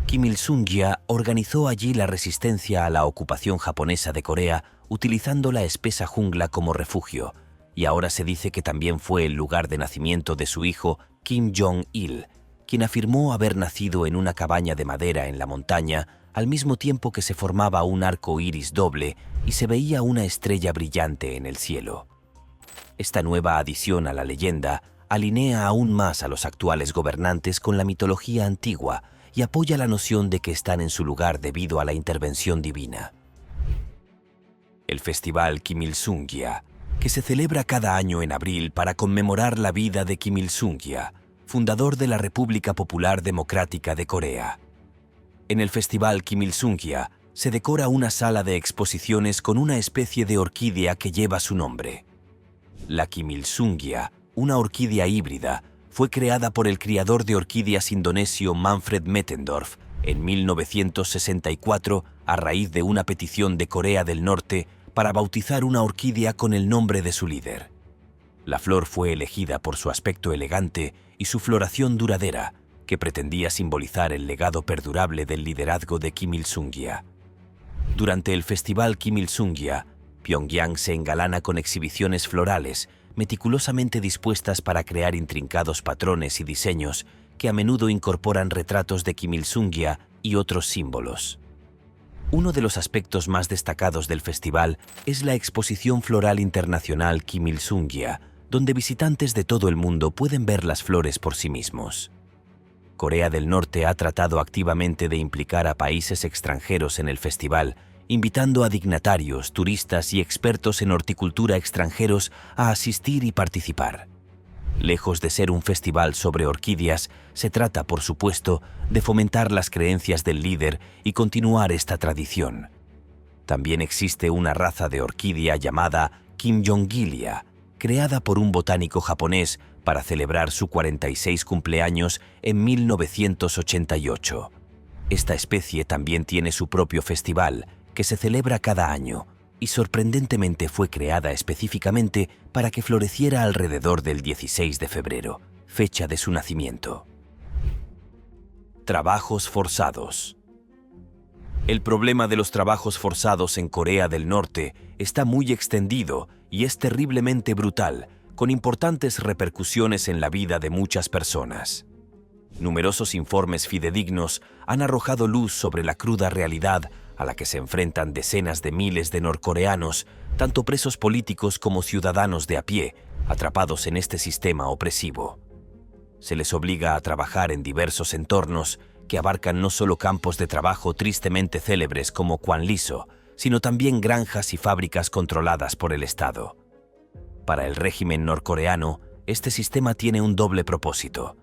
Kim Il-sung organizó allí la resistencia a la ocupación japonesa de Corea utilizando la espesa jungla como refugio, y ahora se dice que también fue el lugar de nacimiento de su hijo Kim Jong-il, quien afirmó haber nacido en una cabaña de madera en la montaña al mismo tiempo que se formaba un arco iris doble y se veía una estrella brillante en el cielo. Esta nueva adición a la leyenda alinea aún más a los actuales gobernantes con la mitología antigua y apoya la noción de que están en su lugar debido a la intervención divina. El Festival Kim Il-sung-ya, que se celebra cada año en abril para conmemorar la vida de Kim Il-sung-ya, fundador de la República Popular Democrática de Corea. En el Festival Kim Il-sung-ya se decora una sala de exposiciones con una especie de orquídea que lleva su nombre. La Kim Il-sung-ya, una orquídea híbrida, fue creada por el criador de orquídeas indonesio Manfred Mittendorf en 1964 a raíz de una petición de Corea del Norte para bautizar una orquídea con el nombre de su líder. La flor fue elegida por su aspecto elegante y su floración duradera, que pretendía simbolizar el legado perdurable del liderazgo de Kim Il-sung-ya. Durante el Festival Kim Il-sung-ya, Pyongyang se engalana con exhibiciones florales, meticulosamente dispuestas para crear intrincados patrones y diseños que a menudo incorporan retratos de Kim Il-sung-ya y otros símbolos. Uno de los aspectos más destacados del festival es la Exposición Floral Internacional Kim Il-sung-ya, donde visitantes de todo el mundo pueden ver las flores por sí mismos. Corea del Norte ha tratado activamente de implicar a países extranjeros en el festival, invitando a dignatarios, turistas y expertos en horticultura extranjeros a asistir y participar. Lejos de ser un festival sobre orquídeas, se trata, por supuesto, de fomentar las creencias del líder y continuar esta tradición. También existe una raza de orquídea llamada Kim Jong-gilia, creada por un botánico japonés para celebrar su 46 cumpleaños en 1988. Esta especie también tiene su propio festival, que se celebra cada año, y sorprendentemente fue creada específicamente para que floreciera alrededor del 16 de febrero, fecha de su nacimiento. Trabajos forzados. El problema de los trabajos forzados en Corea del Norte está muy extendido y es terriblemente brutal, con importantes repercusiones en la vida de muchas personas. Numerosos informes fidedignos han arrojado luz sobre la cruda realidad a la que se enfrentan decenas de miles de norcoreanos, tanto presos políticos como ciudadanos de a pie, atrapados en este sistema opresivo. Se les obliga a trabajar en diversos entornos que abarcan no solo campos de trabajo tristemente célebres como Kwanliso, sino también granjas y fábricas controladas por el Estado. Para el régimen norcoreano, este sistema tiene un doble propósito.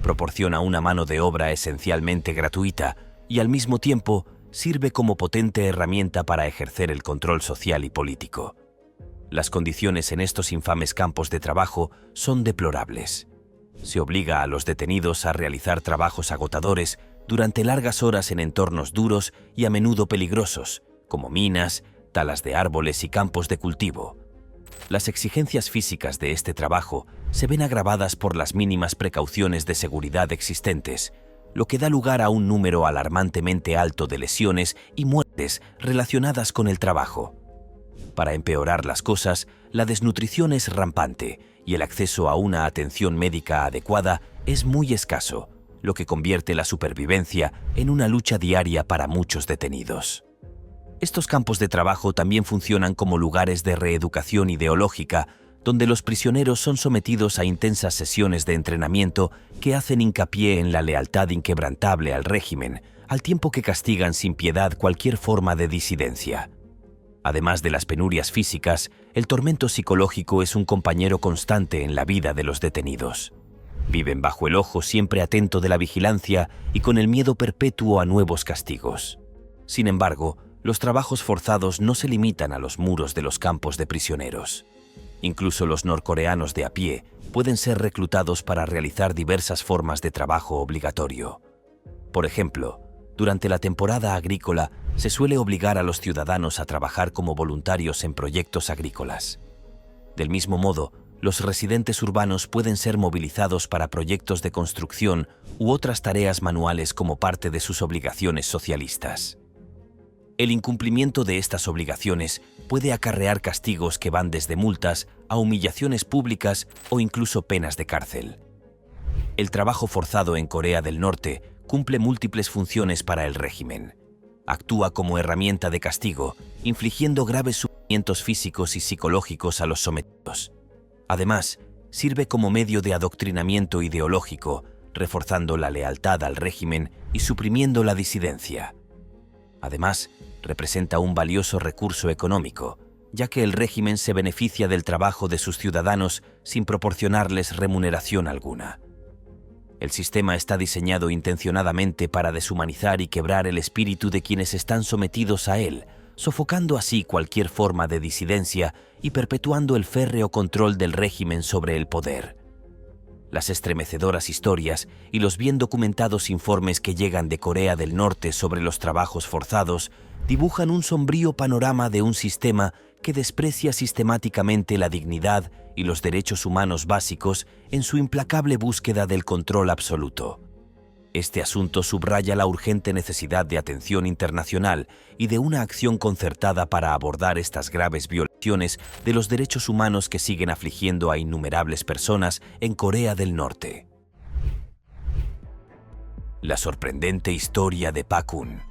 Proporciona una mano de obra esencialmente gratuita y al mismo tiempo sirve como potente herramienta para ejercer el control social y político. Las condiciones en estos infames campos de trabajo son deplorables. Se obliga a los detenidos a realizar trabajos agotadores durante largas horas en entornos duros y a menudo peligrosos, como minas, talas de árboles y campos de cultivo. Las exigencias físicas de este trabajo se ven agravadas por las mínimas precauciones de seguridad existentes, lo que da lugar a un número alarmantemente alto de lesiones y muertes relacionadas con el trabajo. Para empeorar las cosas, la desnutrición es rampante y el acceso a una atención médica adecuada es muy escaso, lo que convierte la supervivencia en una lucha diaria para muchos detenidos. Estos campos de trabajo también funcionan como lugares de reeducación ideológica, donde los prisioneros son sometidos a intensas sesiones de entrenamiento que hacen hincapié en la lealtad inquebrantable al régimen, al tiempo que castigan sin piedad cualquier forma de disidencia. Además de las penurias físicas, el tormento psicológico es un compañero constante en la vida de los detenidos. Viven bajo el ojo siempre atento de la vigilancia y con el miedo perpetuo a nuevos castigos. Sin embargo, los trabajos forzados no se limitan a los muros de los campos de prisioneros. Incluso los norcoreanos de a pie pueden ser reclutados para realizar diversas formas de trabajo obligatorio. Por ejemplo, durante la temporada agrícola se suele obligar a los ciudadanos a trabajar como voluntarios en proyectos agrícolas. Del mismo modo, los residentes urbanos pueden ser movilizados para proyectos de construcción u otras tareas manuales como parte de sus obligaciones socialistas. El incumplimiento de estas obligaciones puede acarrear castigos que van desde multas a humillaciones públicas o incluso penas de cárcel. El trabajo forzado en Corea del Norte cumple múltiples funciones para el régimen. Actúa como herramienta de castigo, infligiendo graves sufrimientos físicos y psicológicos a los sometidos. Además, sirve como medio de adoctrinamiento ideológico, reforzando la lealtad al régimen y suprimiendo la disidencia. Además, representa un valioso recurso económico, ya que el régimen se beneficia del trabajo de sus ciudadanos sin proporcionarles remuneración alguna. El sistema está diseñado intencionadamente para deshumanizar y quebrar el espíritu de quienes están sometidos a él, sofocando así cualquier forma de disidencia y perpetuando el férreo control del régimen sobre el poder. Las estremecedoras historias y los bien documentados informes que llegan de Corea del Norte sobre los trabajos forzados dibujan un sombrío panorama de un sistema que desprecia sistemáticamente la dignidad y los derechos humanos básicos en su implacable búsqueda del control absoluto. Este asunto subraya la urgente necesidad de atención internacional y de una acción concertada para abordar estas graves violaciones de los derechos humanos que siguen afligiendo a innumerables personas en Corea del Norte. La sorprendente historia de Pak-un.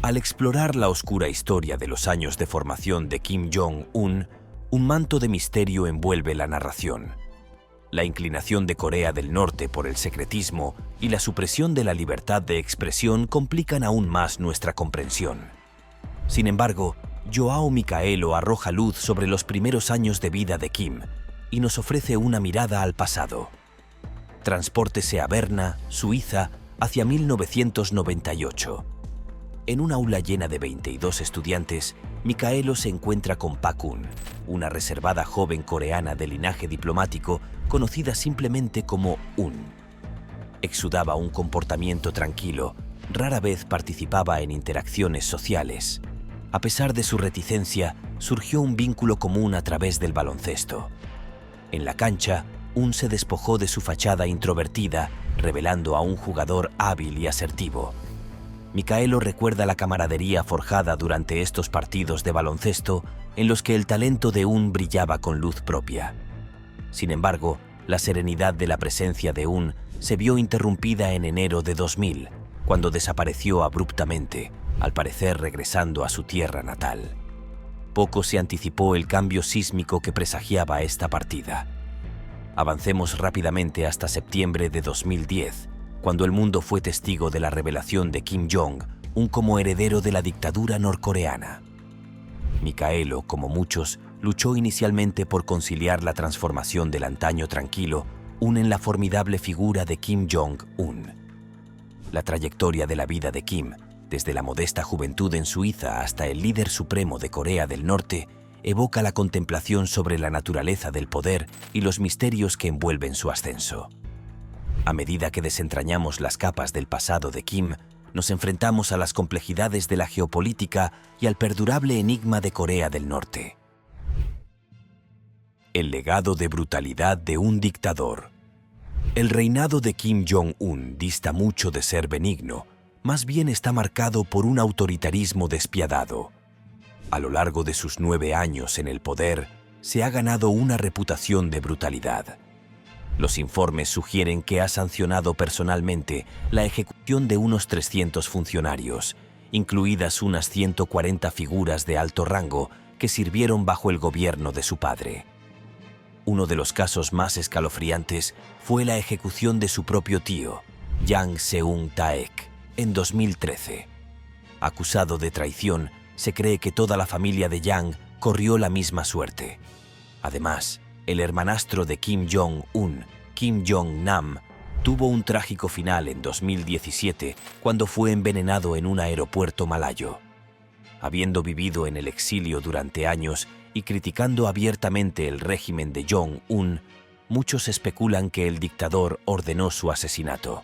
Al explorar la oscura historia de los años de formación de Kim Jong-un, un manto de misterio envuelve la narración. La inclinación de Corea del Norte por el secretismo y la supresión de la libertad de expresión complican aún más nuestra comprensión. Sin embargo, Joao Micaelo arroja luz sobre los primeros años de vida de Kim y nos ofrece una mirada al pasado. Transpórtese a Berna, Suiza, hacia 1998. En un aula llena de 22 estudiantes, Micaelo se encuentra con Pak-un, una reservada joven coreana de linaje diplomático conocida simplemente como Un. Exudaba un comportamiento tranquilo, rara vez participaba en interacciones sociales. A pesar de su reticencia, surgió un vínculo común a través del baloncesto. En la cancha, Un se despojó de su fachada introvertida, revelando a un jugador hábil y asertivo. Micaelo recuerda la camaradería forjada durante estos partidos de baloncesto en los que el talento de Un brillaba con luz propia. Sin embargo, la serenidad de la presencia de Un se vio interrumpida en enero de 2000, cuando desapareció abruptamente, al parecer regresando a su tierra natal. Poco se anticipó el cambio sísmico que presagiaba esta partida. Avancemos rápidamente hasta septiembre de 2010, cuando el mundo fue testigo de la revelación de Kim Jong-un como heredero de la dictadura norcoreana. Micaelo, como muchos, luchó inicialmente por conciliar la transformación del antaño tranquilo en la formidable figura de Kim Jong-un. La trayectoria de la vida de Kim, desde la modesta juventud en Suiza hasta el líder supremo de Corea del Norte, evoca la contemplación sobre la naturaleza del poder y los misterios que envuelven su ascenso. A medida que desentrañamos las capas del pasado de Kim, nos enfrentamos a las complejidades de la geopolítica y al perdurable enigma de Corea del Norte. El legado de brutalidad de un dictador. El reinado de Kim Jong-un dista mucho de ser benigno, más bien está marcado por un autoritarismo despiadado. A lo largo de sus 9 años en el poder, se ha ganado una reputación de brutalidad. Los informes sugieren que ha sancionado personalmente la ejecución de unos 300 funcionarios, incluidas unas 140 figuras de alto rango que sirvieron bajo el gobierno de su padre. Uno de los casos más escalofriantes fue la ejecución de su propio tío, Yang Seung-taek, en 2013. Acusado de traición, se cree que toda la familia de Yang corrió la misma suerte. Además, el hermanastro de Kim Jong-un, Kim Jong-nam, tuvo un trágico final en 2017 cuando fue envenenado en un aeropuerto malayo. Habiendo vivido en el exilio durante años y criticando abiertamente el régimen de Jong-un, muchos especulan que el dictador ordenó su asesinato.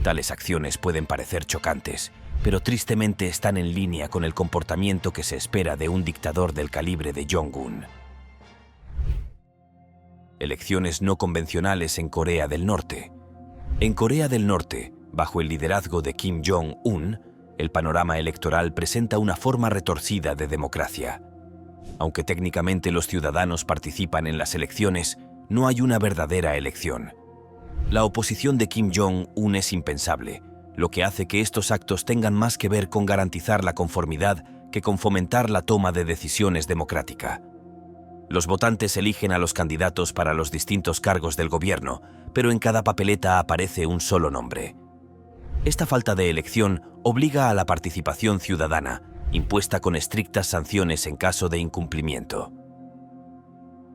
Tales acciones pueden parecer chocantes, pero tristemente están en línea con el comportamiento que se espera de un dictador del calibre de Jong-un. Elecciones no convencionales en Corea del Norte. En Corea del Norte, bajo el liderazgo de Kim Jong-un, el panorama electoral presenta una forma retorcida de democracia. Aunque técnicamente los ciudadanos participan en las elecciones, no hay una verdadera elección. La oposición de Kim Jong-un es impensable, lo que hace que estos actos tengan más que ver con garantizar la conformidad que con fomentar la toma de decisiones democrática. Los votantes eligen a los candidatos para los distintos cargos del gobierno, pero en cada papeleta aparece un solo nombre. Esta falta de elección obliga a la participación ciudadana, impuesta con estrictas sanciones en caso de incumplimiento.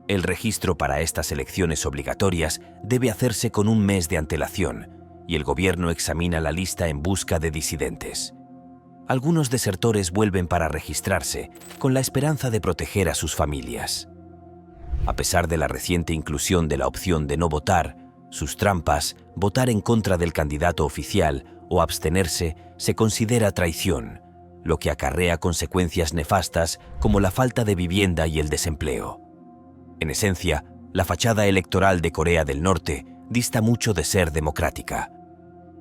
El registro para estas elecciones obligatorias debe hacerse con un mes de antelación, y el gobierno examina la lista en busca de disidentes. Algunos desertores vuelven para registrarse, con la esperanza de proteger a sus familias. A pesar de la reciente inclusión de la opción de no votar, sus trampas, votar en contra del candidato oficial o abstenerse, se considera traición, lo que acarrea consecuencias nefastas como la falta de vivienda y el desempleo. En esencia, la fachada electoral de Corea del Norte dista mucho de ser democrática.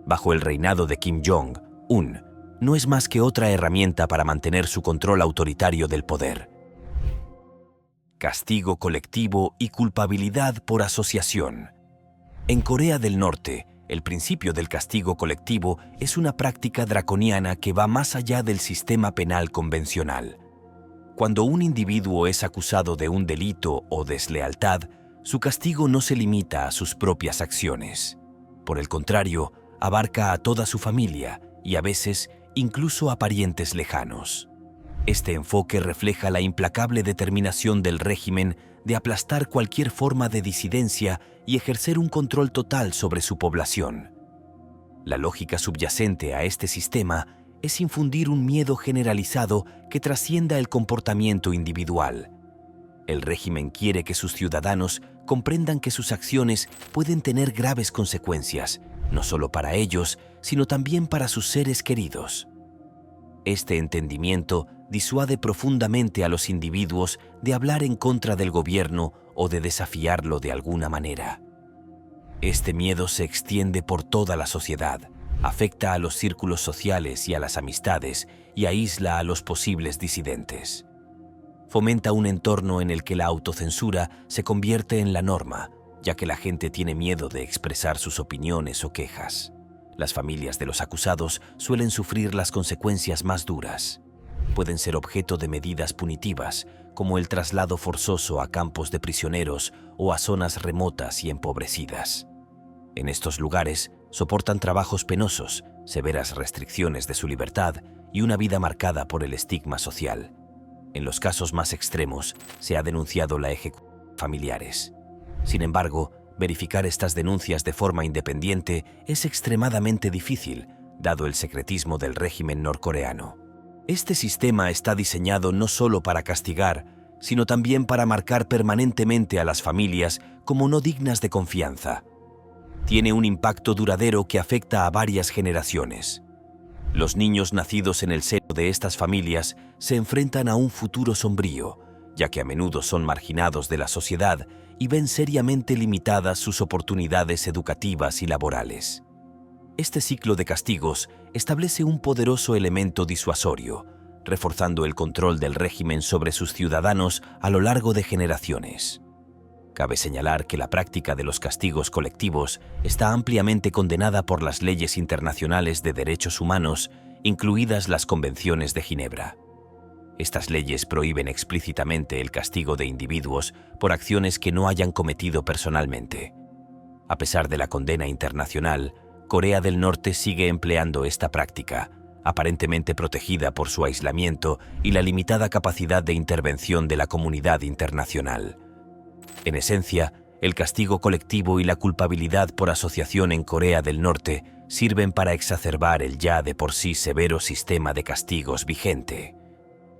Bajo el reinado de Kim Jong-un, no es más que otra herramienta para mantener su control autoritario del poder. Castigo colectivo y culpabilidad por asociación. En Corea del Norte, el principio del castigo colectivo es una práctica draconiana que va más allá del sistema penal convencional. Cuando un individuo es acusado de un delito o deslealtad, su castigo no se limita a sus propias acciones. Por el contrario, abarca a toda su familia y a veces incluso a parientes lejanos. Este enfoque refleja la implacable determinación del régimen de aplastar cualquier forma de disidencia y ejercer un control total sobre su población. La lógica subyacente a este sistema es infundir un miedo generalizado que trascienda el comportamiento individual. El régimen quiere que sus ciudadanos comprendan que sus acciones pueden tener graves consecuencias, no solo para ellos, sino también para sus seres queridos. Este entendimiento disuade profundamente a los individuos de hablar en contra del gobierno o de desafiarlo de alguna manera. Este miedo se extiende por toda la sociedad, afecta a los círculos sociales y a las amistades y aísla a los posibles disidentes. Fomenta un entorno en el que la autocensura se convierte en la norma, ya que la gente tiene miedo de expresar sus opiniones o quejas. Las familias de los acusados suelen sufrir las consecuencias más duras. Pueden ser objeto de medidas punitivas, como el traslado forzoso a campos de prisioneros o a zonas remotas y empobrecidas. En estos lugares soportan trabajos penosos, severas restricciones de su libertad y una vida marcada por el estigma social. En los casos más extremos se ha denunciado la ejecución de familiares. Sin embargo, verificar estas denuncias de forma independiente es extremadamente difícil, dado el secretismo del régimen norcoreano. Este sistema está diseñado no solo para castigar, sino también para marcar permanentemente a las familias como no dignas de confianza. Tiene un impacto duradero que afecta a varias generaciones. Los niños nacidos en el seno de estas familias se enfrentan a un futuro sombrío, ya que a menudo son marginados de la sociedad y ven seriamente limitadas sus oportunidades educativas y laborales. Este ciclo de castigos establece un poderoso elemento disuasorio, reforzando el control del régimen sobre sus ciudadanos a lo largo de generaciones. Cabe señalar que la práctica de los castigos colectivos está ampliamente condenada por las leyes internacionales de derechos humanos, incluidas las Convenciones de Ginebra. Estas leyes prohíben explícitamente el castigo de individuos por acciones que no hayan cometido personalmente. A pesar de la condena internacional, Corea del Norte sigue empleando esta práctica, aparentemente protegida por su aislamiento y la limitada capacidad de intervención de la comunidad internacional. En esencia, el castigo colectivo y la culpabilidad por asociación en Corea del Norte sirven para exacerbar el ya de por sí severo sistema de castigos vigente.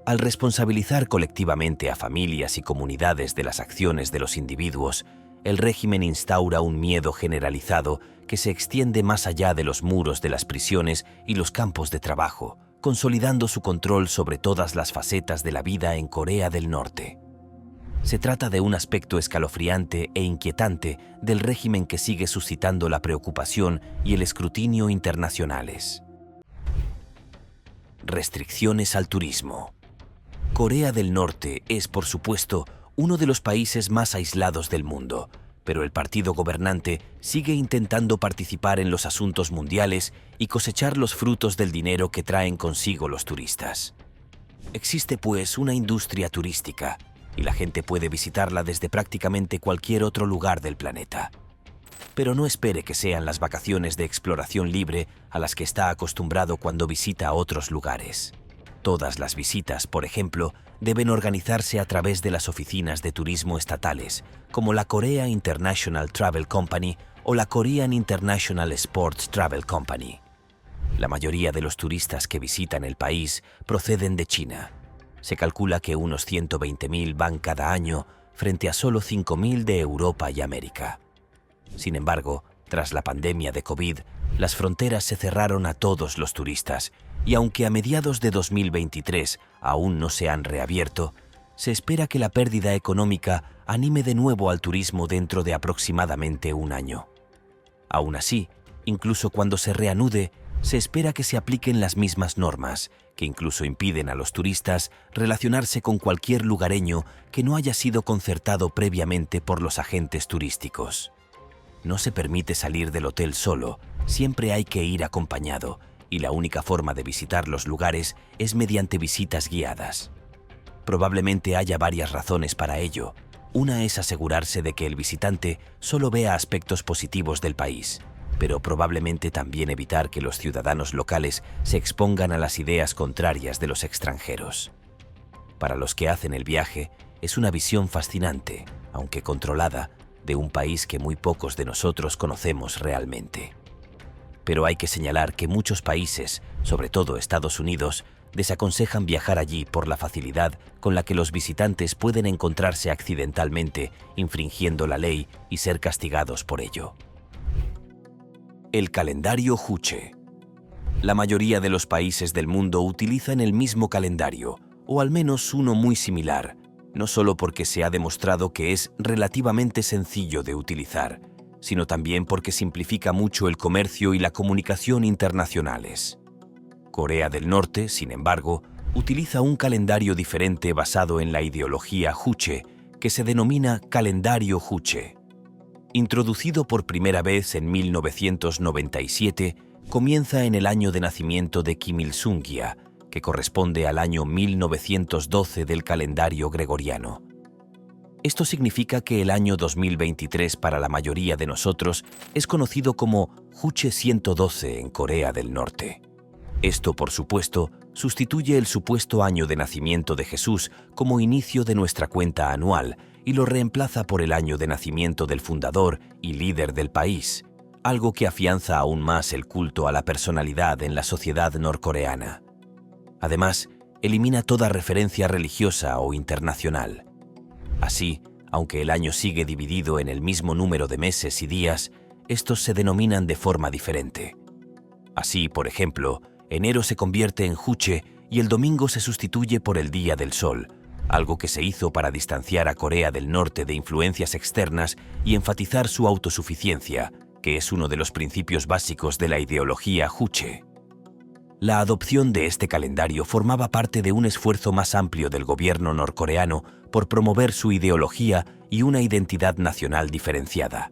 Al responsabilizar colectivamente a familias y comunidades de las acciones de los individuos, el régimen instaura un miedo generalizado que se extiende más allá de los muros de las prisiones y los campos de trabajo, consolidando su control sobre todas las facetas de la vida en Corea del Norte. Se trata de un aspecto escalofriante e inquietante del régimen que sigue suscitando la preocupación y el escrutinio internacionales. Restricciones al turismo. Corea del Norte es, por supuesto, uno de los países más aislados del mundo, pero el partido gobernante sigue intentando participar en los asuntos mundiales y cosechar los frutos del dinero que traen consigo los turistas. Existe, pues, una industria turística, y la gente puede visitarla desde prácticamente cualquier otro lugar del planeta. Pero no espere que sean las vacaciones de exploración libre a las que está acostumbrado cuando visita otros lugares. Todas las visitas, por ejemplo, deben organizarse a través de las oficinas de turismo estatales, como la Korea International Travel Company o la Korean International Sports Travel Company. La mayoría de los turistas que visitan el país proceden de China. Se calcula que unos 120.000 van cada año frente a solo 5.000 de Europa y América. Sin embargo, tras la pandemia de COVID, las fronteras se cerraron a todos los turistas y aunque a mediados de 2023 aún no se han reabierto, se espera que la pérdida económica anime de nuevo al turismo dentro de aproximadamente un año. Aún así, incluso cuando se reanude, se espera que se apliquen las mismas normas, que incluso impiden a los turistas relacionarse con cualquier lugareño que no haya sido concertado previamente por los agentes turísticos. No se permite salir del hotel solo, siempre hay que ir acompañado, y la única forma de visitar los lugares es mediante visitas guiadas. Probablemente haya varias razones para ello. Una es asegurarse de que el visitante solo vea aspectos positivos del país, pero probablemente también evitar que los ciudadanos locales se expongan a las ideas contrarias de los extranjeros. Para los que hacen el viaje, es una visión fascinante, aunque controlada, de un país que muy pocos de nosotros conocemos realmente. Pero hay que señalar que muchos países, sobre todo Estados Unidos, desaconsejan viajar allí por la facilidad con la que los visitantes pueden encontrarse accidentalmente infringiendo la ley y ser castigados por ello. El calendario Juche. La mayoría de los países del mundo utilizan el mismo calendario, o al menos uno muy similar, no solo porque se ha demostrado que es relativamente sencillo de utilizar, sino también porque simplifica mucho el comercio y la comunicación internacionales. Corea del Norte, sin embargo, utiliza un calendario diferente basado en la ideología Juche, que se denomina calendario Juche. Introducido por primera vez en 1997, comienza en el año de nacimiento de Kim Il-sung-ya, que corresponde al año 1912 del calendario gregoriano. Esto significa que el año 2023 para la mayoría de nosotros es conocido como Juche 112 en Corea del Norte. Esto, por supuesto, sustituye el supuesto año de nacimiento de Jesús como inicio de nuestra cuenta anual y lo reemplaza por el año de nacimiento del fundador y líder del país, algo que afianza aún más el culto a la personalidad en la sociedad norcoreana. Además, elimina toda referencia religiosa o internacional. Así, aunque el año sigue dividido en el mismo número de meses y días, estos se denominan de forma diferente. Así, por ejemplo, enero se convierte en Juche y el domingo se sustituye por el Día del Sol, algo que se hizo para distanciar a Corea del Norte de influencias externas y enfatizar su autosuficiencia, que es uno de los principios básicos de la ideología Juche. La adopción de este calendario formaba parte de un esfuerzo más amplio del gobierno norcoreano por promover su ideología y una identidad nacional diferenciada.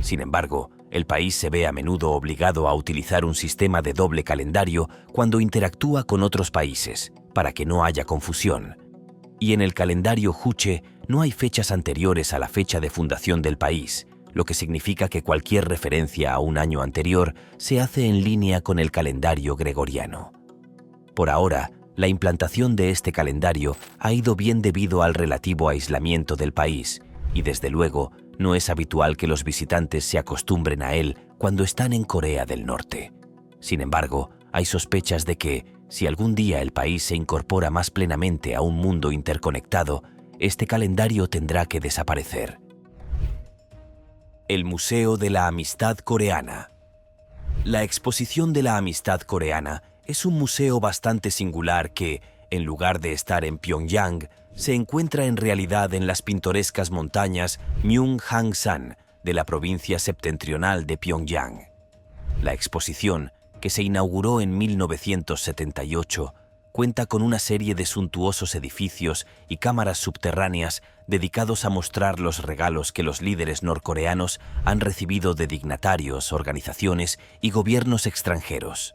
Sin embargo, el país se ve a menudo obligado a utilizar un sistema de doble calendario cuando interactúa con otros países, para que no haya confusión. Y en el calendario Juche no hay fechas anteriores a la fecha de fundación del país, lo que significa que cualquier referencia a un año anterior se hace en línea con el calendario gregoriano. Por ahora, la implantación de este calendario ha ido bien debido al relativo aislamiento del país, y desde luego no es habitual que los visitantes se acostumbren a él cuando están en Corea del Norte. Sin embargo, hay sospechas de que, si algún día el país se incorpora más plenamente a un mundo interconectado, este calendario tendrá que desaparecer. El Museo de la Amistad Coreana. La Exposición de la Amistad Coreana es un museo bastante singular que, en lugar de estar en Pyongyang, se encuentra en realidad en las pintorescas montañas Myeongangsan de la provincia septentrional de Pyongyang. La exposición, que se inauguró en 1978, cuenta con una serie de suntuosos edificios y cámaras subterráneas dedicados a mostrar los regalos que los líderes norcoreanos han recibido de dignatarios, organizaciones y gobiernos extranjeros.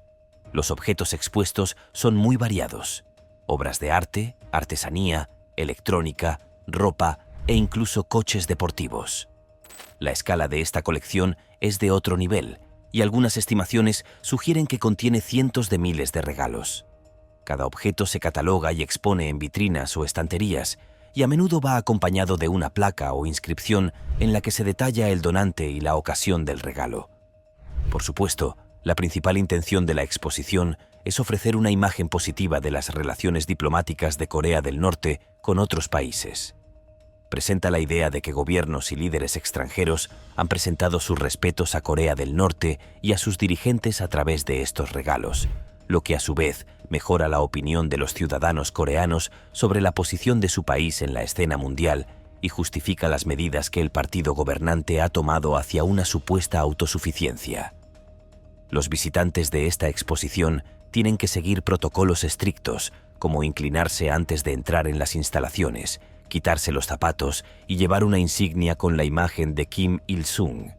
Los objetos expuestos son muy variados: obras de arte, artesanía, electrónica, ropa e incluso coches deportivos. La escala de esta colección es de otro nivel, y algunas estimaciones sugieren que contiene cientos de miles de regalos. Cada objeto se cataloga y expone en vitrinas o estanterías, y a menudo va acompañado de una placa o inscripción en la que se detalla el donante y la ocasión del regalo. Por supuesto, la principal intención de la exposición es ofrecer una imagen positiva de las relaciones diplomáticas de Corea del Norte con otros países. Presenta la idea de que gobiernos y líderes extranjeros han presentado sus respetos a Corea del Norte y a sus dirigentes a través de estos regalos, lo que a su vez mejora la opinión de los ciudadanos coreanos sobre la posición de su país en la escena mundial y justifica las medidas que el partido gobernante ha tomado hacia una supuesta autosuficiencia. Los visitantes de esta exposición tienen que seguir protocolos estrictos, como inclinarse antes de entrar en las instalaciones, quitarse los zapatos y llevar una insignia con la imagen de Kim Il-sung.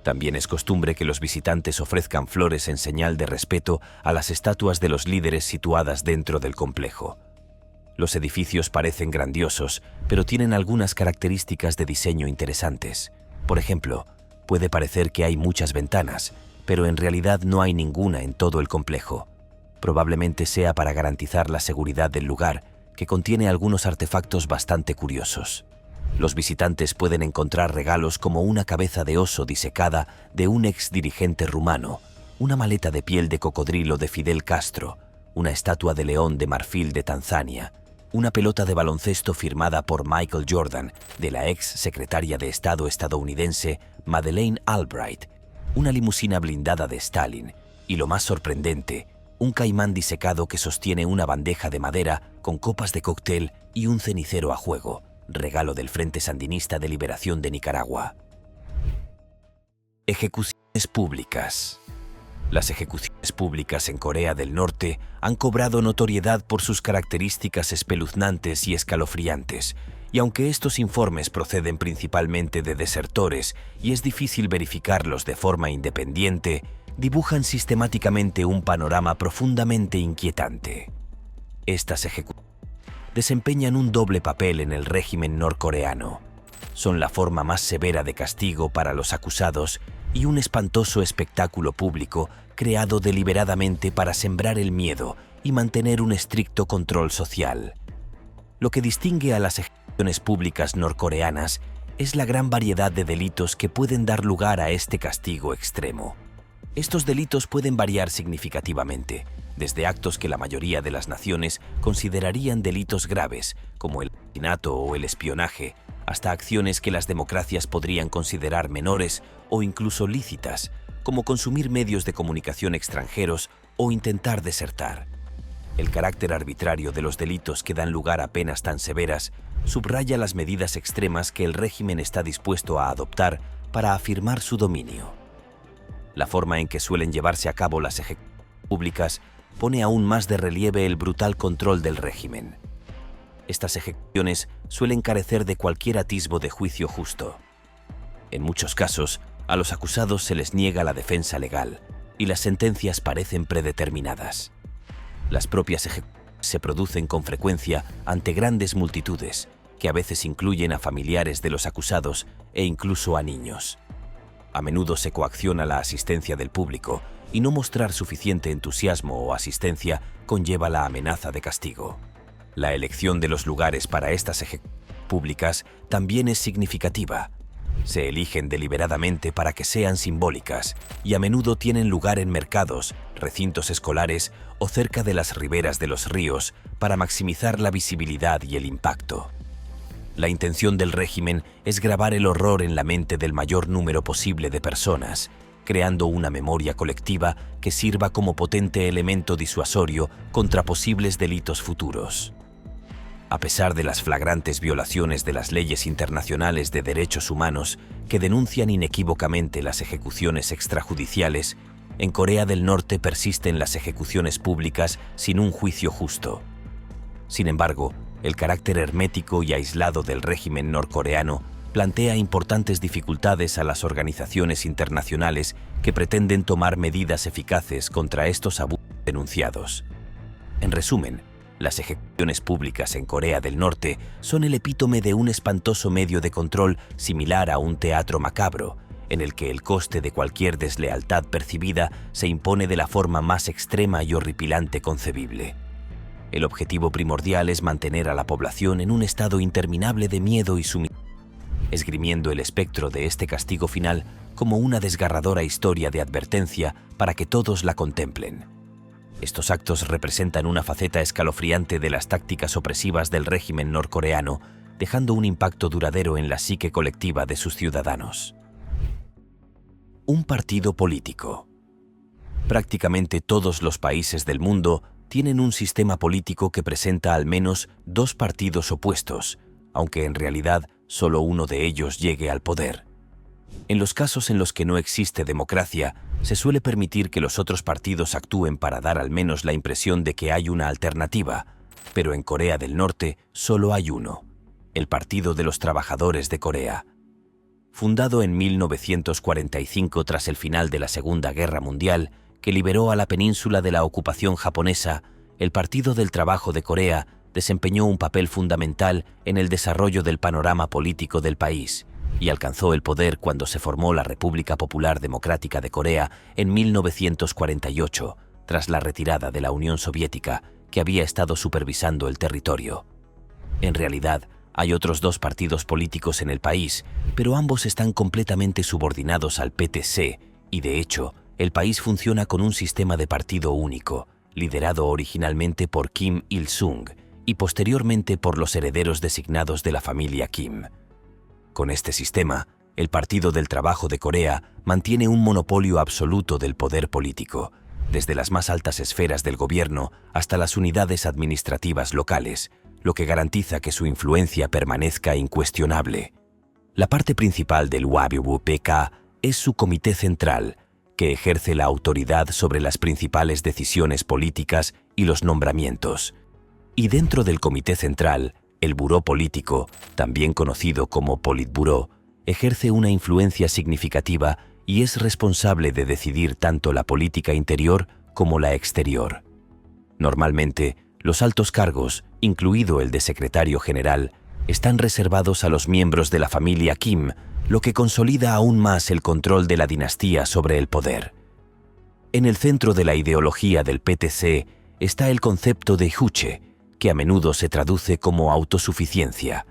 También es costumbre que los visitantes ofrezcan flores en señal de respeto a las estatuas de los líderes situadas dentro del complejo. Los edificios parecen grandiosos, pero tienen algunas características de diseño interesantes. Por ejemplo, puede parecer que hay muchas ventanas, pero en realidad no hay ninguna en todo el complejo. Probablemente sea para garantizar la seguridad del lugar, que contiene algunos artefactos bastante curiosos. Los visitantes pueden encontrar regalos como una cabeza de oso disecada de un ex dirigente rumano, una maleta de piel de cocodrilo de Fidel Castro, una estatua de león de marfil de Tanzania, una pelota de baloncesto firmada por Michael Jordan de la ex secretaria de Estado estadounidense Madeleine Albright, una limusina blindada de Stalin y, lo más sorprendente, un caimán disecado que sostiene una bandeja de madera con copas de cóctel y un cenicero a juego, regalo del Frente Sandinista de Liberación de Nicaragua. Ejecuciones públicas. Las ejecuciones públicas en Corea del Norte han cobrado notoriedad por sus características espeluznantes y escalofriantes, y aunque estos informes proceden principalmente de desertores y es difícil verificarlos de forma independiente, dibujan sistemáticamente un panorama profundamente inquietante. Estas ejecuciones desempeñan un doble papel en el régimen norcoreano. Son la forma más severa de castigo para los acusados y un espantoso espectáculo público creado deliberadamente para sembrar el miedo y mantener un estricto control social. Lo que distingue a las ejecuciones públicas norcoreanas es la gran variedad de delitos que pueden dar lugar a este castigo extremo. Estos delitos pueden variar significativamente, desde actos que la mayoría de las naciones considerarían delitos graves, como el asesinato o el espionaje, hasta acciones que las democracias podrían considerar menores o incluso lícitas, como consumir medios de comunicación extranjeros o intentar desertar. El carácter arbitrario de los delitos que dan lugar a penas tan severas subraya las medidas extremas que el régimen está dispuesto a adoptar para afirmar su dominio. La forma en que suelen llevarse a cabo las ejecuciones públicas pone aún más de relieve el brutal control del régimen. Estas ejecuciones suelen carecer de cualquier atisbo de juicio justo. En muchos casos, a los acusados se les niega la defensa legal y las sentencias parecen predeterminadas. Las propias ejecuciones se producen con frecuencia ante grandes multitudes, que a veces incluyen a familiares de los acusados e incluso a niños. A menudo se coacciona la asistencia del público y no mostrar suficiente entusiasmo o asistencia conlleva la amenaza de castigo. La elección de los lugares para estas ejecuciones públicas también es significativa. Se eligen deliberadamente para que sean simbólicas y a menudo tienen lugar en mercados, recintos escolares o cerca de las riberas de los ríos para maximizar la visibilidad y el impacto. La intención del régimen es grabar el horror en la mente del mayor número posible de personas, creando una memoria colectiva que sirva como potente elemento disuasorio contra posibles delitos futuros. A pesar de las flagrantes violaciones de las leyes internacionales de derechos humanos que denuncian inequívocamente las ejecuciones extrajudiciales, en Corea del Norte persisten las ejecuciones públicas sin un juicio justo. Sin embargo, el carácter hermético y aislado del régimen norcoreano plantea importantes dificultades a las organizaciones internacionales que pretenden tomar medidas eficaces contra estos abusos denunciados. En resumen, las ejecuciones públicas en Corea del Norte son el epítome de un espantoso medio de control similar a un teatro macabro, en el que el coste de cualquier deslealtad percibida se impone de la forma más extrema y horripilante concebible. El objetivo primordial es mantener a la población en un estado interminable de miedo y sumisión, esgrimiendo el espectro de este castigo final como una desgarradora historia de advertencia para que todos la contemplen. Estos actos representan una faceta escalofriante de las tácticas opresivas del régimen norcoreano, dejando un impacto duradero en la psique colectiva de sus ciudadanos. Un partido político. Prácticamente todos los países del mundo tienen un sistema político que presenta al menos dos partidos opuestos, aunque en realidad solo uno de ellos llegue al poder. En los casos en los que no existe democracia, se suele permitir que los otros partidos actúen para dar al menos la impresión de que hay una alternativa, pero en Corea del Norte solo hay uno, el Partido de los Trabajadores de Corea. Fundado en 1945 tras el final de la Segunda Guerra Mundial, que liberó a la península de la ocupación japonesa, el Partido del Trabajo de Corea desempeñó un papel fundamental en el desarrollo del panorama político del país y alcanzó el poder cuando se formó la República Popular Democrática de Corea en 1948, tras la retirada de la Unión Soviética, que había estado supervisando el territorio. En realidad, hay otros dos partidos políticos en el país, pero ambos están completamente subordinados al PTC y, de hecho, el país funciona con un sistema de partido único, liderado originalmente por Kim Il-sung y posteriormente por los herederos designados de la familia Kim. Con este sistema, el Partido del Trabajo de Corea mantiene un monopolio absoluto del poder político, desde las más altas esferas del gobierno hasta las unidades administrativas locales, lo que garantiza que su influencia permanezca incuestionable. La parte principal del WPK es su Comité Central, que ejerce la autoridad sobre las principales decisiones políticas y los nombramientos. Y dentro del Comité Central, el Buró Político, también conocido como Politburó, ejerce una influencia significativa y es responsable de decidir tanto la política interior como la exterior. Normalmente, los altos cargos, incluido el de secretario general, están reservados a los miembros de la familia Kim, lo que consolida aún más el control de la dinastía sobre el poder. En el centro de la ideología del PTC está el concepto de juche, que a menudo se traduce como autosuficiencia.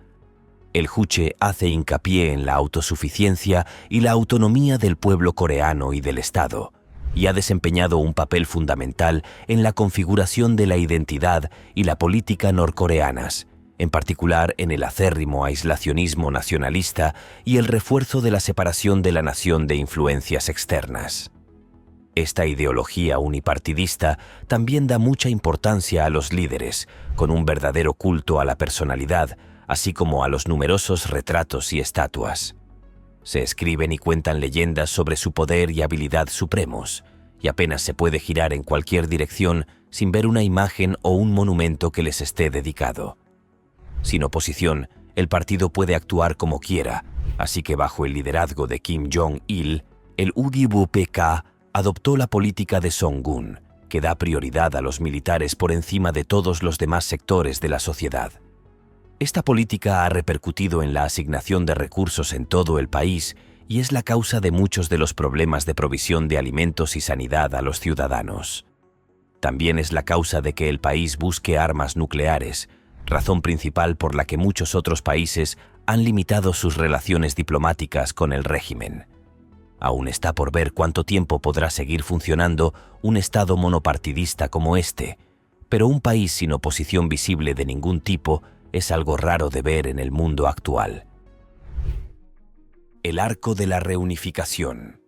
El juche hace hincapié en la autosuficiencia y la autonomía del pueblo coreano y del Estado, y ha desempeñado un papel fundamental en la configuración de la identidad y la política norcoreanas, en particular en el acérrimo aislacionismo nacionalista y el refuerzo de la separación de la nación de influencias externas. Esta ideología unipartidista también da mucha importancia a los líderes, con un verdadero culto a la personalidad, así como a los numerosos retratos y estatuas. Se escriben y cuentan leyendas sobre su poder y habilidad supremos, y apenas se puede girar en cualquier dirección sin ver una imagen o un monumento que les esté dedicado. Sin oposición, el partido puede actuar como quiera, así que bajo el liderazgo de Kim Jong-il, el UDIBUPK adoptó la política de Songun, que da prioridad a los militares por encima de todos los demás sectores de la sociedad. Esta política ha repercutido en la asignación de recursos en todo el país y es la causa de muchos de los problemas de provisión de alimentos y sanidad a los ciudadanos. También es la causa de que el país busque armas nucleares, razón principal por la que muchos otros países han limitado sus relaciones diplomáticas con el régimen. Aún está por ver cuánto tiempo podrá seguir funcionando un Estado monopartidista como este, pero un país sin oposición visible de ningún tipo es algo raro de ver en el mundo actual. El Arco de la Reunificación.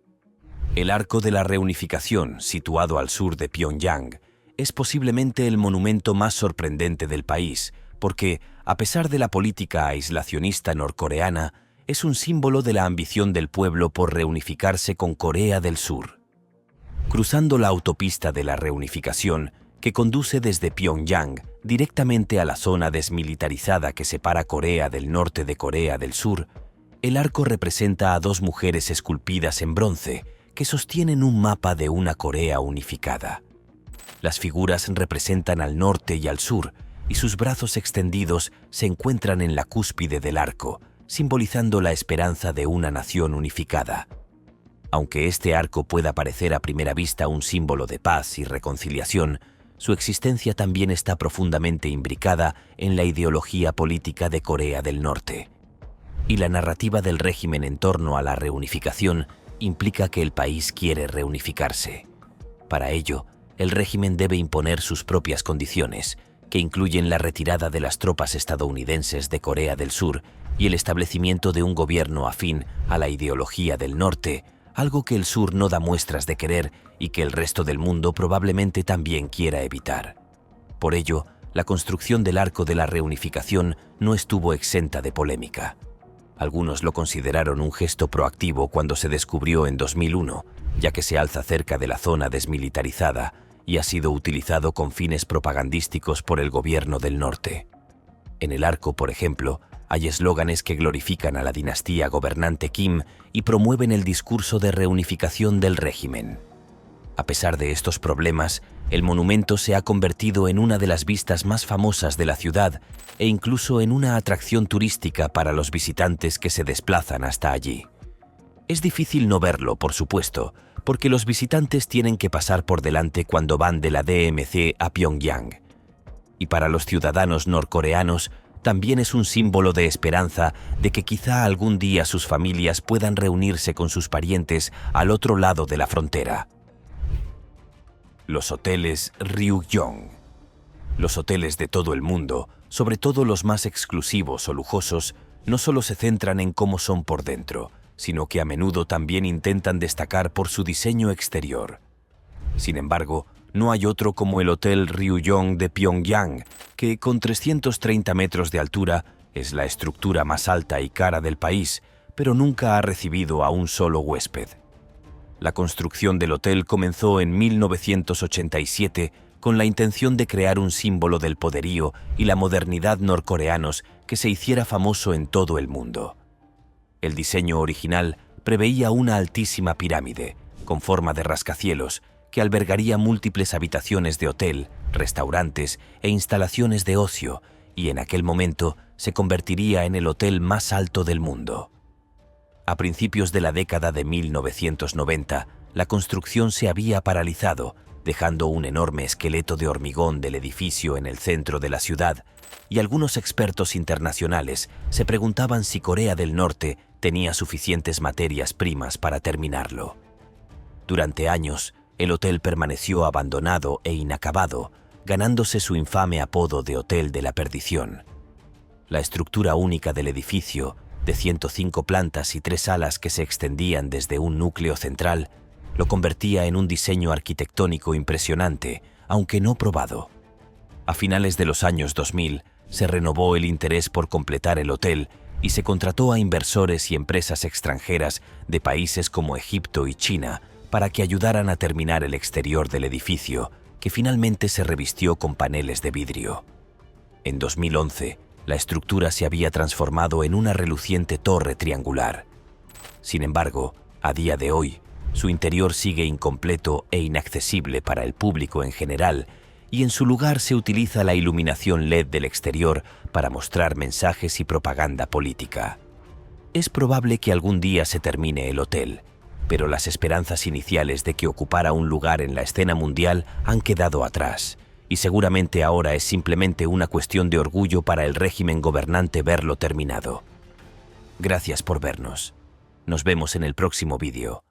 El Arco de la Reunificación, situado al sur de Pyongyang, es posiblemente el monumento más sorprendente del país, porque, a pesar de la política aislacionista norcoreana, es un símbolo de la ambición del pueblo por reunificarse con Corea del Sur. Cruzando la autopista de la reunificación, que conduce desde Pyongyang directamente a la zona desmilitarizada que separa Corea del Norte de Corea del Sur, el arco representa a dos mujeres esculpidas en bronce que sostienen un mapa de una Corea unificada. Las figuras representan al norte y al sur, y sus brazos extendidos se encuentran en la cúspide del arco, simbolizando la esperanza de una nación unificada. Aunque este arco pueda parecer a primera vista un símbolo de paz y reconciliación, su existencia también está profundamente imbricada en la ideología política de Corea del Norte. Y la narrativa del régimen en torno a la reunificación implica que el país quiere reunificarse. Para ello, el régimen debe imponer sus propias condiciones, que incluyen la retirada de las tropas estadounidenses de Corea del Sur y el establecimiento de un gobierno afín a la ideología del norte, algo que el sur no da muestras de querer y que el resto del mundo probablemente también quiera evitar. Por ello, la construcción del Arco de la Reunificación no estuvo exenta de polémica. Algunos lo consideraron un gesto proactivo cuando se descubrió en 2001, ya que se alza cerca de la zona desmilitarizada y ha sido utilizado con fines propagandísticos por el gobierno del norte. En el arco, por ejemplo, hay eslóganes que glorifican a la dinastía gobernante Kim y promueven el discurso de reunificación del régimen. A pesar de estos problemas, el monumento se ha convertido en una de las vistas más famosas de la ciudad e incluso en una atracción turística para los visitantes que se desplazan hasta allí. Es difícil no verlo, por supuesto, porque los visitantes tienen que pasar por delante cuando van de la DMZ a Pyongyang. Y para los ciudadanos norcoreanos, también es un símbolo de esperanza de que quizá algún día sus familias puedan reunirse con sus parientes al otro lado de la frontera. Los hoteles Ryugyong. Los hoteles de todo el mundo, sobre todo los más exclusivos o lujosos, no solo se centran en cómo son por dentro, sino que a menudo también intentan destacar por su diseño exterior. Sin embargo, no hay otro como el Hotel Ryugyong de Pyongyang, que con 330 metros de altura es la estructura más alta y cara del país, pero nunca ha recibido a un solo huésped. La construcción del hotel comenzó en 1987 con la intención de crear un símbolo del poderío y la modernidad norcoreanos que se hiciera famoso en todo el mundo. El diseño original preveía una altísima pirámide, con forma de rascacielos, que albergaría múltiples habitaciones de hotel, restaurantes e instalaciones de ocio, y en aquel momento se convertiría en el hotel más alto del mundo. A principios de la década de 1990, la construcción se había paralizado, dejando un enorme esqueleto de hormigón del edificio en el centro de la ciudad, y algunos expertos internacionales se preguntaban si Corea del Norte tenía suficientes materias primas para terminarlo. Durante años, el hotel permaneció abandonado e inacabado, ganándose su infame apodo de Hotel de la Perdición. La estructura única del edificio, de 105 plantas y 3 salas que se extendían desde un núcleo central, lo convertía en un diseño arquitectónico impresionante, aunque no probado. A finales de los años 2000, se renovó el interés por completar el hotel y se contrató a inversores y empresas extranjeras de países como Egipto y China para que ayudaran a terminar el exterior del edificio, que finalmente se revistió con paneles de vidrio. En 2011, la estructura se había transformado en una reluciente torre triangular. Sin embargo, a día de hoy, su interior sigue incompleto e inaccesible para el público en general, y en su lugar se utiliza la iluminación LED del exterior para mostrar mensajes y propaganda política. Es probable que algún día se termine el hotel, pero las esperanzas iniciales de que ocupara un lugar en la escena mundial han quedado atrás, y seguramente ahora es simplemente una cuestión de orgullo para el régimen gobernante verlo terminado. Gracias por vernos. Nos vemos en el próximo vídeo.